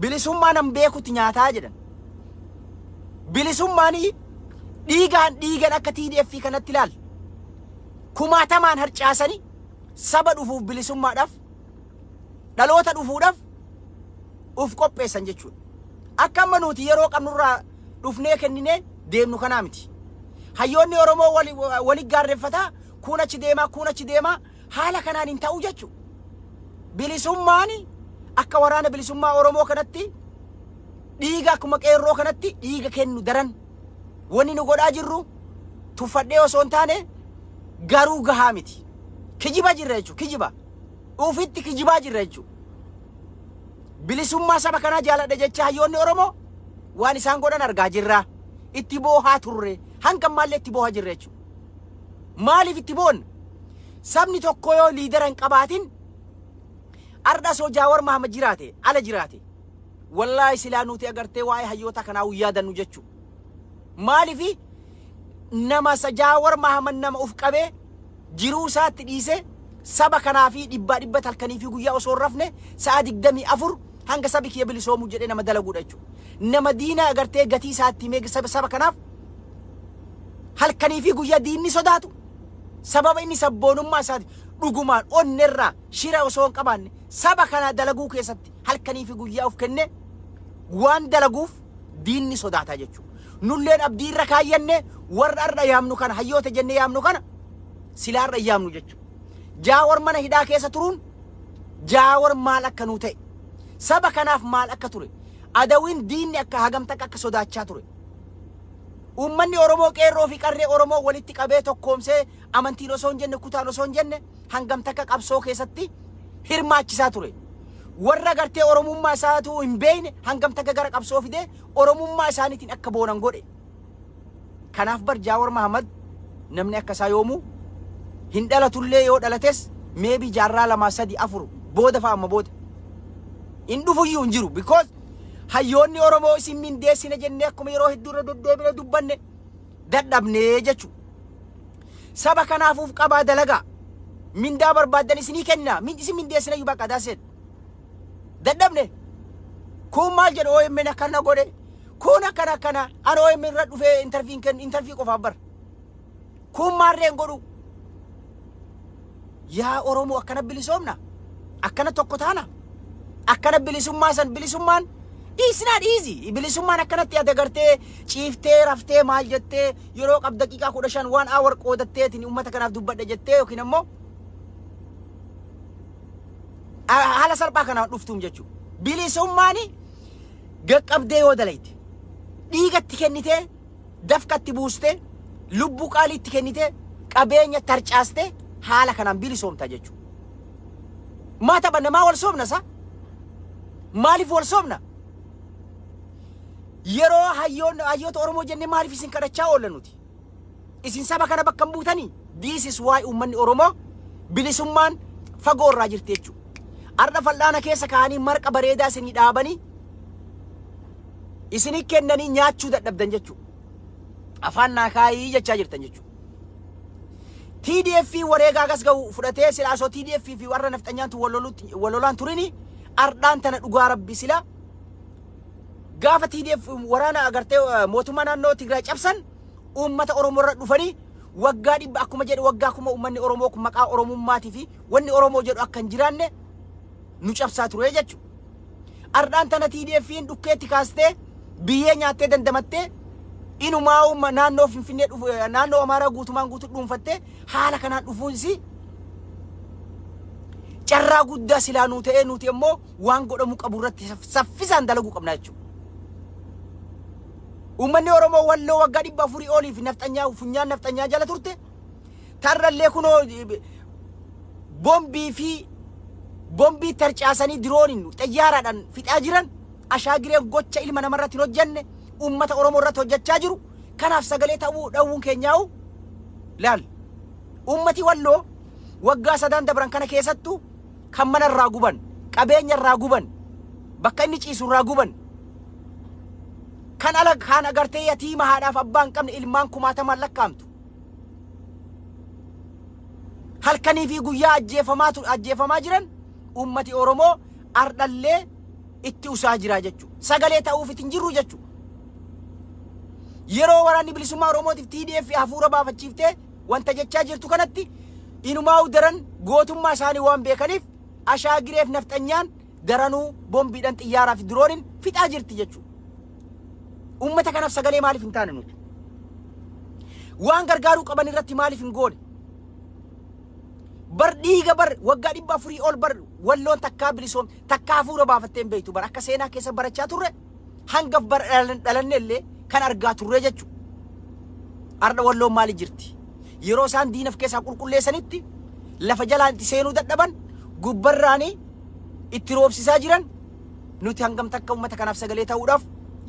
Bilisummaan an beekutti nyaataa jedhan. Bilisummaanii dhiigan akka TDF kanatti ilaal. Kumaatamaan harcaasanii saba dhufuuf bilisummaadhaaf dhaloota dhufuudhaaf uf qopheessan jechuudha. Akka amma nuti yeroo qabnurraa dhufnee kennine deemnu kanaa miti. Hayyoonni Oromoo wali gaarreeffataa kun achi deemaa haala kanaan hin ta'u jechuudha. Bilisummaanii akka waraana bilisummaa Oromoo kanatti dhiiga akkuma qeerroo kanatti dhiiga kennu daran wanni nu godhaa jirru tuffadhee osoo hin taane garuu gahaa miti. Kijiba jirra jechuudha. Kijiba ufitti kijibaa jirra jechuudha. Bilisummaa saba kanaa jaaladha jecha hayyoonni Oromoo waan isaan godhan argaa jirra. Itti boohaa turre hanga maallee itti boohaa jirra jechuudha. Maaliif itti boonna? Sabni tokko yoo liidera hin qabaatin arda soo Jaawar Mahamad jiraate ala jiraate wallahi silaa nuti agartee waa'ee hayyoota kanaa yaadannu jechuudha. Maaliif nama Jaawar Mahamad nama uf qabee jiruu isaatti dhiise saba kanaa fi dhibba talkanii fi guyyaa osoo rafne sa'a 24 hanga sabi kiyya bilisoomu jedhee nama dalaguudha jechuudha. Nama diina agartee gatii isaatti meeqa saba kanaaf halkanii fi guyyaa diinni sodaatu sababa inni sabboonummaa isaati dhugumaan onnerraa shira osoo hin qabaanne saba kana dalaguu keessatti halkanii fi guyyaa of kenne waan dalaguuf diinni sodaata jechuudha. Nulleen abdii irra kaayyanne warra arra yaamnu kana hayyoota jenne yaamnu kana silaa arra yaamnu jechuudha. Jaawar mana hidhaa keessa turuun Jaawar maal akka nu ta'e saba kanaaf maal akka ture adawin diinni akka hagamta akka sodaachaa ture. Ummanni Oromoo qeerroo fi qarree Oromoo walitti qabee tokkoomsee amantiin osoo hin jenne kutaan osoo hin jenne hangamta akka qabsoo keessatti hirmaachisaa ture. Warra gartee Oromummaa isaatu hin beekne hangamta akka gara qabsoo fidee Oromummaa isaaniitiin akka boonan godhe. Kanaaf bar Jaawar Mahamad namni akka isaa yoomuu hin dhalatullee yoo dhalates maybe jaarraa 2 3 4 booda fa'a amma booda hin dhufuyyuu hin jiru because hayyoonni Oromoo isin mindeessine jennee akkuma yeroo hedduu irra deddeebine dubbanne dadhabnee jechuudha. Saba kanaafuuf qabaa dalagaa mindaa barbaadan isinii kenna isin mindeessine iyyuu bakka daaseet dadhabne kun maal jedhu OMN akkana godhe kun akkana an OMN irra dhufee interview qofaaf bar kun maarreen godhu yaa Oromoo akkana bilisoomna akkana tokko taana akkana bilisummaan it's not easy. Bilisummaan akkanatti ati agartee ciiftee raftee maal jettee yeroo qab daqiiqaa 15 1 hour qoodatteetiin uummata kanaaf dubbadha jettee yookiin ammoo haala salphaa kanaan dhuftuun jechuudha. bilisummaani gaqqabdee yoo dalayte dhiigatti kennitee dafqatti buuste lubbuu qaaliitti kennitee qabeenya tarcaaste haala kanaan bilisoomta jechuudha. Maa taphanna maa wal soomna sa? Maaliif wal soomna? Yeroo hayyoota Oromoo jennee maaliif isin kadhachaa oolla nuti? Isin saba kana bakka hin buutanii? This is why ummanni Oromoo bilisummaan fagoo irraa jirti jechuudha. Arda fal'aana keessa kaanii marqa bareedaa isinii dhaabanii isinii kennanii nyaachuu dadhabdan jechuudha. Afaan naa kaayii jechaa jirtan jechuudha. TDF wareegaa gas ga'u fudhatee silaasoo TDF fi warra nafxanyaantu walolaan turini ardaan tana dhugaa rabbi sila gaafa TDF waraana agartee mootummaa naannoo Tigraay cabsan uummata Oromoo irra dhufanii waggaa dhibba akkuma jedhe waggaa kuma uummanni Oromoo kun maqaa Oromummaatii fi wanni Oromoo jedhu akka hin jiraanne nu cabsaa ture jechuudha. Ardaan tana TDF'n dhukkeetti kaastee biyyee nyaattee dandamattee inumaa naannoo Finfinnee dhufu naannoo Amaaraa guutumaan guutuu dhuunfattee haala kanaan dhufuunsi carraa guddaa silaa nuu ta'ee nuti immoo waan godhamu qabu irratti saffisaan dalaguu qabna jechuudha. Ummanni Oromoo walloo waggaa 400 oliif nafxanyaa funyaan nafxanyaa jala turte tarrallee kunoo bombii tarcaasanii dirooniin xayyaaraadhaan fixaa jiran ashaagireen gocha ilma namarratti hojjenne ummata Oromoo irratti hojjechaa jiru. Kanaaf sagalee ta'uu dhawuun keenyaa'u laal ummati walloo waggaa 3 dabran kana keessattu kan mana irraa guban qabeenya irraa guban bakka inni ciisu irraa guban kan agartee yatiima haadhaaf abbaan qabne ilmaan kumaatamaan lakkaamtu halkanii fi guyyaa ajjeefamaa jiran ummati Oromoo ardallee itti usaa jira jechuudha. Sagalee ta'uuf itti hin jirru jechuudha. Yeroo waraanni bilisummaa Oromootiif TDF hafuura baafachiiftee wanta jechaa jirtu kanatti inumaa daran gootummaa isaanii waan beekaniif ashaagireef nafxanyaan daranuu bombiidhaan xiyyaaraa fi dirooniin fixaa jirti jechuudha. Ummata kanaaf sagalee maaliif hin taane nuti? Waan gargaaruu qaban irratti maaliif hin goone? Bar dhiiga bar waggaa 400 ol bar walloon takkaa bilisoom takkaa hafuura baafattee hin beektu bar akka seenaa keessa barachaa turre hangaf bar dhalanne illee kan argaa turre jechuudha. Arda walloon maali jirti? Yeroo isaan diinaf keessaa qulqulleessanitti lafa jalaan itti seenuu dadhaban gubbarraanii itti roobsisaa jiran nuti hangam takka ummata kanaaf sagalee ta'uudhaaf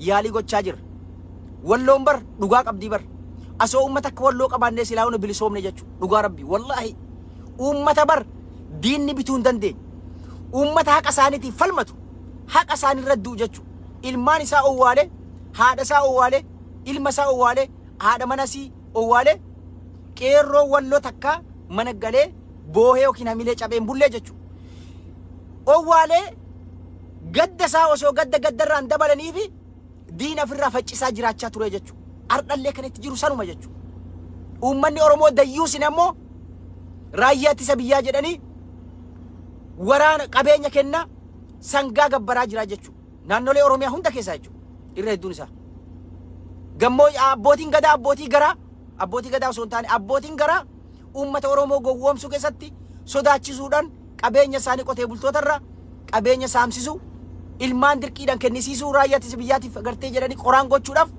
yaalii gochaa jirra. Walloon bar dhugaa qabdii bar asoo ummata akka walloo qabaannee silaa hunda bilisoomne jechuudha. Dhugaa rabbi wallaahi ummata bar diinni bituu hin dandeenye ummata haqa isaaniitiif falmatu haqa isaanii irra du'u jechuudha. Ilmaan isaa owwaale haadha isaa owwaale ilma isaa owwaale haadha manasii owwaale qeerroo walloo takka mana galee boohee yookiin hamilee cabeen bullee jechuudha. Owwaale gadda isaa osoo gaddarraan dabalanii fi diina ofirraa faccisaa jiraachaa ture jechuudha. Ardallee kan itti jiru sanuma jechuudha. Uummanni Oromoo dayyuusin ammoo raayyaa ittisa biyyaa jedhanii waraana qabeenya kenna sangaa gabbaraa jira jechuudha. Naannolee Oromiyaa hunda keessaa jechuudha. Irra hedduun isaa. Gammoo abbootiin gadaa osoo hin taane abbootiin garaa uummata Oromoo gowwoomsuu keessatti sodaachisuudhaan qabeenya isaanii qotee bultootarraa qabeenya saamsisuu ilmaan dirqiidhaan kennisiisuu raayyaa ittisa biyyaatiif agartee jedhanii qoraan gochuudhaaf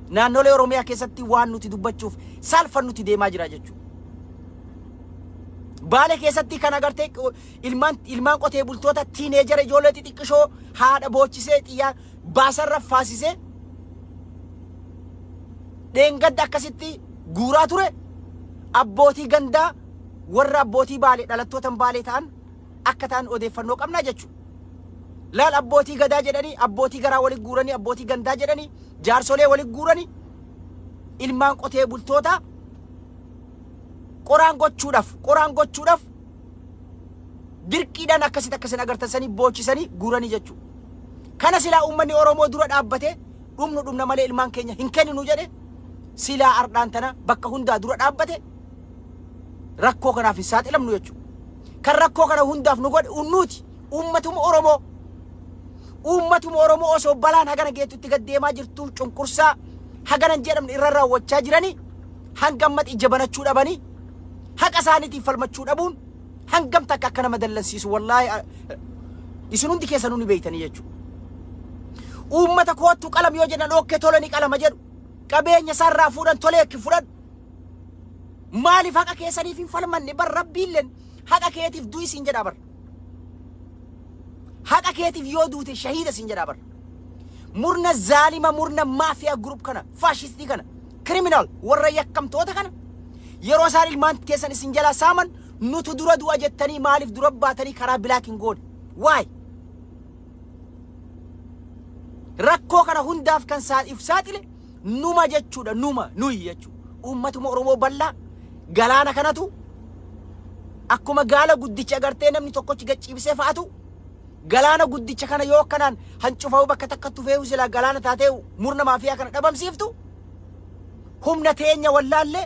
naannolee Oromiyaa keessatti waan nuti dubbachuuf saalfan nuti deemaa jira jechuudha. Baale keessatti kan agartee ilmaan qotee bultoota tiineejara ijoollee xixiqqishoo haadha boochisee xiyyaa baasarra faasisee dheengadda akkasitti guuraa ture abbootii gandaa warra abbootii baalee dhalattootan baalee ta'an akka ta'an odeeffannoo qabnaa jechuudha. Laal abbootii gadaa jedhanii abbootii garaa walitti guuranii abbootii gandaa jedhanii jaarsolee walitti guuranii ilmaan qotee bultoota qoraan gochuudhaaf dirqiidhaan akkasin agartansanii boochisanii guuranii jechuudha. Kana silaa uummanni Oromoo dura dhaabbatee dhumna malee ilmaan keenya hin kenninu jedhe silaa ardaan tana bakka hundaa dura dhaabbate rakkoo kanaaf hin saaxilamnu jechuudha. Kan rakkoo kana hundaaf nu godhe unnuuti uummatuma Oromoo osoo balaan hagana geettutti gaddeemaa jirtu cunqursaa haganan jedhamne irra raawwachaa jiranii hangammat ija banachuu dhabanii haqa isaaniitiif falmachuu dhabuun hangam takka akka nama dallansiisu wallaahi isin hundi keessanuu ni beeytanii jechuudha. Uummata kootu qalam yoo jedhan okkee tolanii qalama jedhu qabeenya sarraa fuudhan tolee ekki fudhan. Maaliif haqa keessaniif hin falmanne? Bar rabbiilleen haqa keetiif du'i siin jedhaa bar. Haqa keetiif yoo duute shahiida siin jedhaa bar. Murna zaalima murna maafiyaa grup kana faashistii kana criminal warra yakkamtoota kana yeroo isaan ilmaan keessan isin jalaa saaman nutu dura du'a jettanii maaliif dura baatanii karaa bilaakiin goone? Why? Rakkoo kana hundaaf kan saaxile numa jechuudha, nuyi jechuudha. Uummatuma Oromoo bal'aa galaana kanatu akkuma gaala guddicha agartee namni tokkochi gachiibsee fa'atu galaana guddicha kana yoo akkanaan hancufaa'u bakka takkattu fe'u sila galaana taatee murna maafiyaa kana dhabamsiiftu humna teenya wallaallee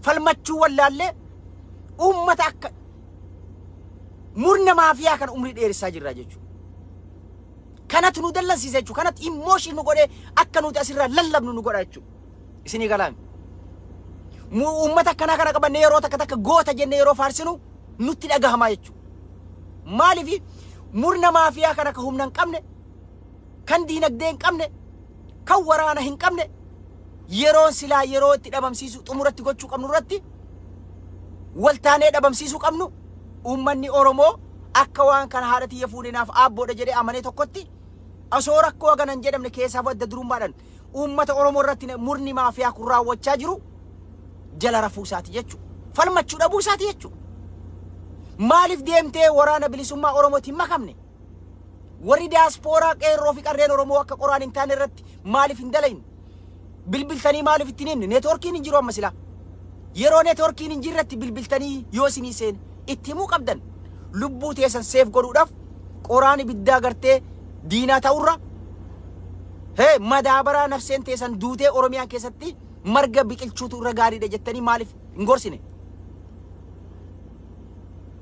falmachuu wallaallee uummata akka murna maafiyaa kana umrii dheeressaa jirra jechuudha. Kanatu nu dallansiisa jechuudha. Kanatu emotion nu godhee akka nuti asirraa lallabnu nu godha jechuudha. Isinii galaan. Uummata akkanaa kana qabannee yeroo takka goota jennee yeroo faarsinu nutti dhagahamaa jechuudha. Maaliif murna maafiyaa kana ka humna hin qabne, kan diinagdee hin qabne, kan waraana hin qabne yeroon silaa yeroo itti dhabamsiisu xumuratti gochuu qabnu irratti waltaanee dhabamsiisuu qabnu ummanni Oromoo akka waan kana haadha tiyya fuudhinaaf aabboodha jedhee amanee tokkotti asoo rakkoo haganan jedhamne keessaaf adda durummaadhaan uummata Oromoo irratti murni maafiyaa kun raawwachaa jiru jala rafuu isaati jechuudha. Falmachuu dhabuu isaati jechuudha. Maaliif deemtee waraana bilisummaa Oromootiin makamne? Warri diaaspooraa qeerroo fi qarreen Oromoo akka qoraan hin taane irratti maaliif hin dalayne? Bilbiltanii maaliif ittiin himne? Neetwoorkiin hin jiru amma silaa. Yeroo neetwoorkiin hin jirretti bilbiltanii yoo isinii seene itti himuu qabdan. Lubbuu teessan seef godhuudhaaf qoraan ibiddaa gartee diinaa ta'urra madaabaraa nafseen teessan duutee Oromiyaan keessatti marga biqilchuutu irra gaariidha jettanii maaliif hin gorsine?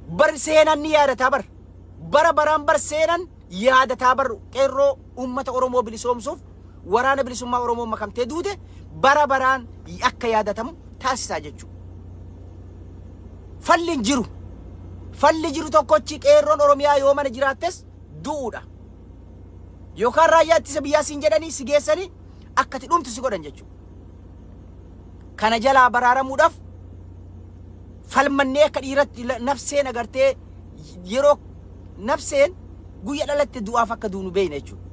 Bar seenan ni yaadataa bar. Bara baraan bar seenan yaadataa bar qeerroo uummata Oromoo bilisoomsuuf waraana bilisummaa Oromoo makamtee duute bara baraan akka yaadatamu taasisaa jechuudha. Falli hin jiru. Falli jiru tokkochi qeerroon Oromiyaa yoo mana jiraattes du'uudha. Yookaan raayyaa ittisa biyyaa siin jedhanii si geessanii akkati dhumtu si godhan jechuudha. Kana jalaa baraaramuudhaaf falmannee akka dhiiratti nafseen agartee yeroo nafseen guyya dhalatte du'aaf akka duunu beeyna jechuudha.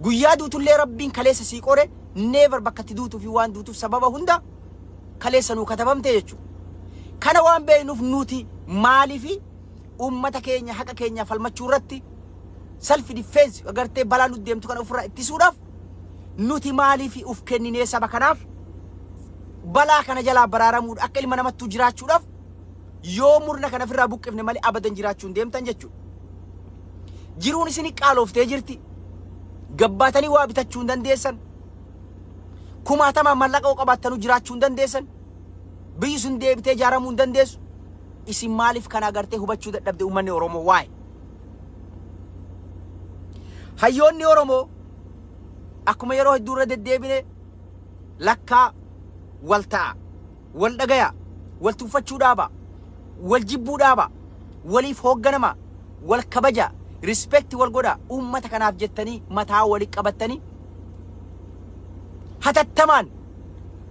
Guyyaa duutullee rabbiin kaleessa sii qore never bakka itti duutuu fi waan duutuuf sababa hunda kaleessa nuu katabamte jechuudha. Kana waan beeynuuf nuti maaliifi uummata keenya haqa keenya falmachuu irratti self defense agartee balaa nuti deemtu kana ofirraa ittisuudhaaf nuti maaliifi uf kenninee saba kanaaf balaa kana jalaa baraaramuudha akka ilma namattuu jiraachuudhaaf yoo murna kana ofirraa buqqifne malee abadan jiraachuun deemtan jechuudha. Jiruun isin qaalooftee jirti. Gabbaatanii waa bitachuu hin dandeessan. Kumaatamaan mallaqa qabaattanuu jiraachuu hin dandeessan. Biyyi sun deebitee ijaaramuu hin dandeessu. Isin maaliif kana agartee hubachuu dadhabde uummanni Oromoo waa'ee? Hayyoonni Oromoo akkuma yeroo hedduu irra deddeebine lakkaa wal ta'a, wal dhagaya, wal tuffachuu dhaaba, wal jibbuu dhaaba, waliif hoogganama, wal kabaja, respecti wal godha uummata kanaaf jettanii mataa walii qabattanii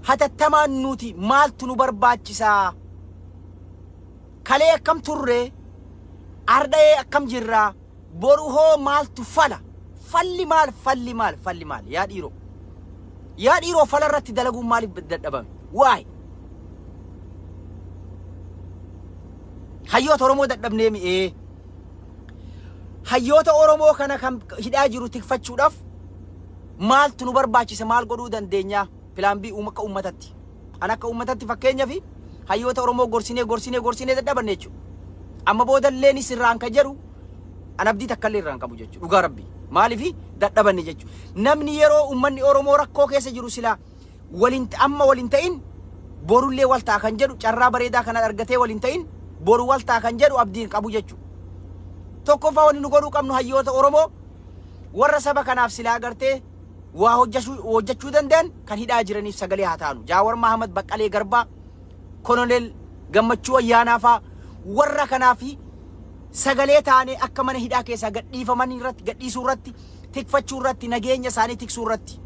hatattamaan nuti maaltu nu barbaachisaa? Kalee akkam turre? Arda'ee akkam jirraa? Boru hoo maaltu fala? Falli maal? Yaa dhiiroo fala irratti dalaguun maaliif dadhabame? Waay? Hayyoota Oromoo dadhabnee mi'ee? Hayyoota Oromoo kana kan hidhaa jiru tikfachuudhaaf maaltu nu barbaachisa? Maal godhuu dandeenya? Pilaan B akka uummatatti. An akka uummatatti fakkeenyaaf hayyoota Oromoo gorsinee dadhabanne jechuudha. Amma boodalleen sirraan ka jedhu an abdii takkallee irraan qabu jechuudha. Dhugaa Rabbii. Maaliif dadhabanne jechuudha. Namni yeroo uummanni Oromoo rakkoo keessa jiru silaa amma waliin ta'in borullee wal ta'a kan jedhu carraa bareedaa kana argatee waliin ta'in boru wal ta'a kan jedhu abdiin qabu jechuudha. Tokkoffaa wanni nu godhuu qabnu hayyoota Oromoo warra saba kanaaf silaa agartee waa hojjechuu danda'an kan hidhaa jiraniif sagalee haa taanu. Jaawar Mahamad Baqqalee Garbaa, Koloneel Gammachuu Ayyaanaa fa'aa warra kanaafi sagalee taane akka mana hidhaa keessaa gadhiifamanii irratti gadhiisuu irratti tikfachuu irratti nageenya isaanii tiksuu irratti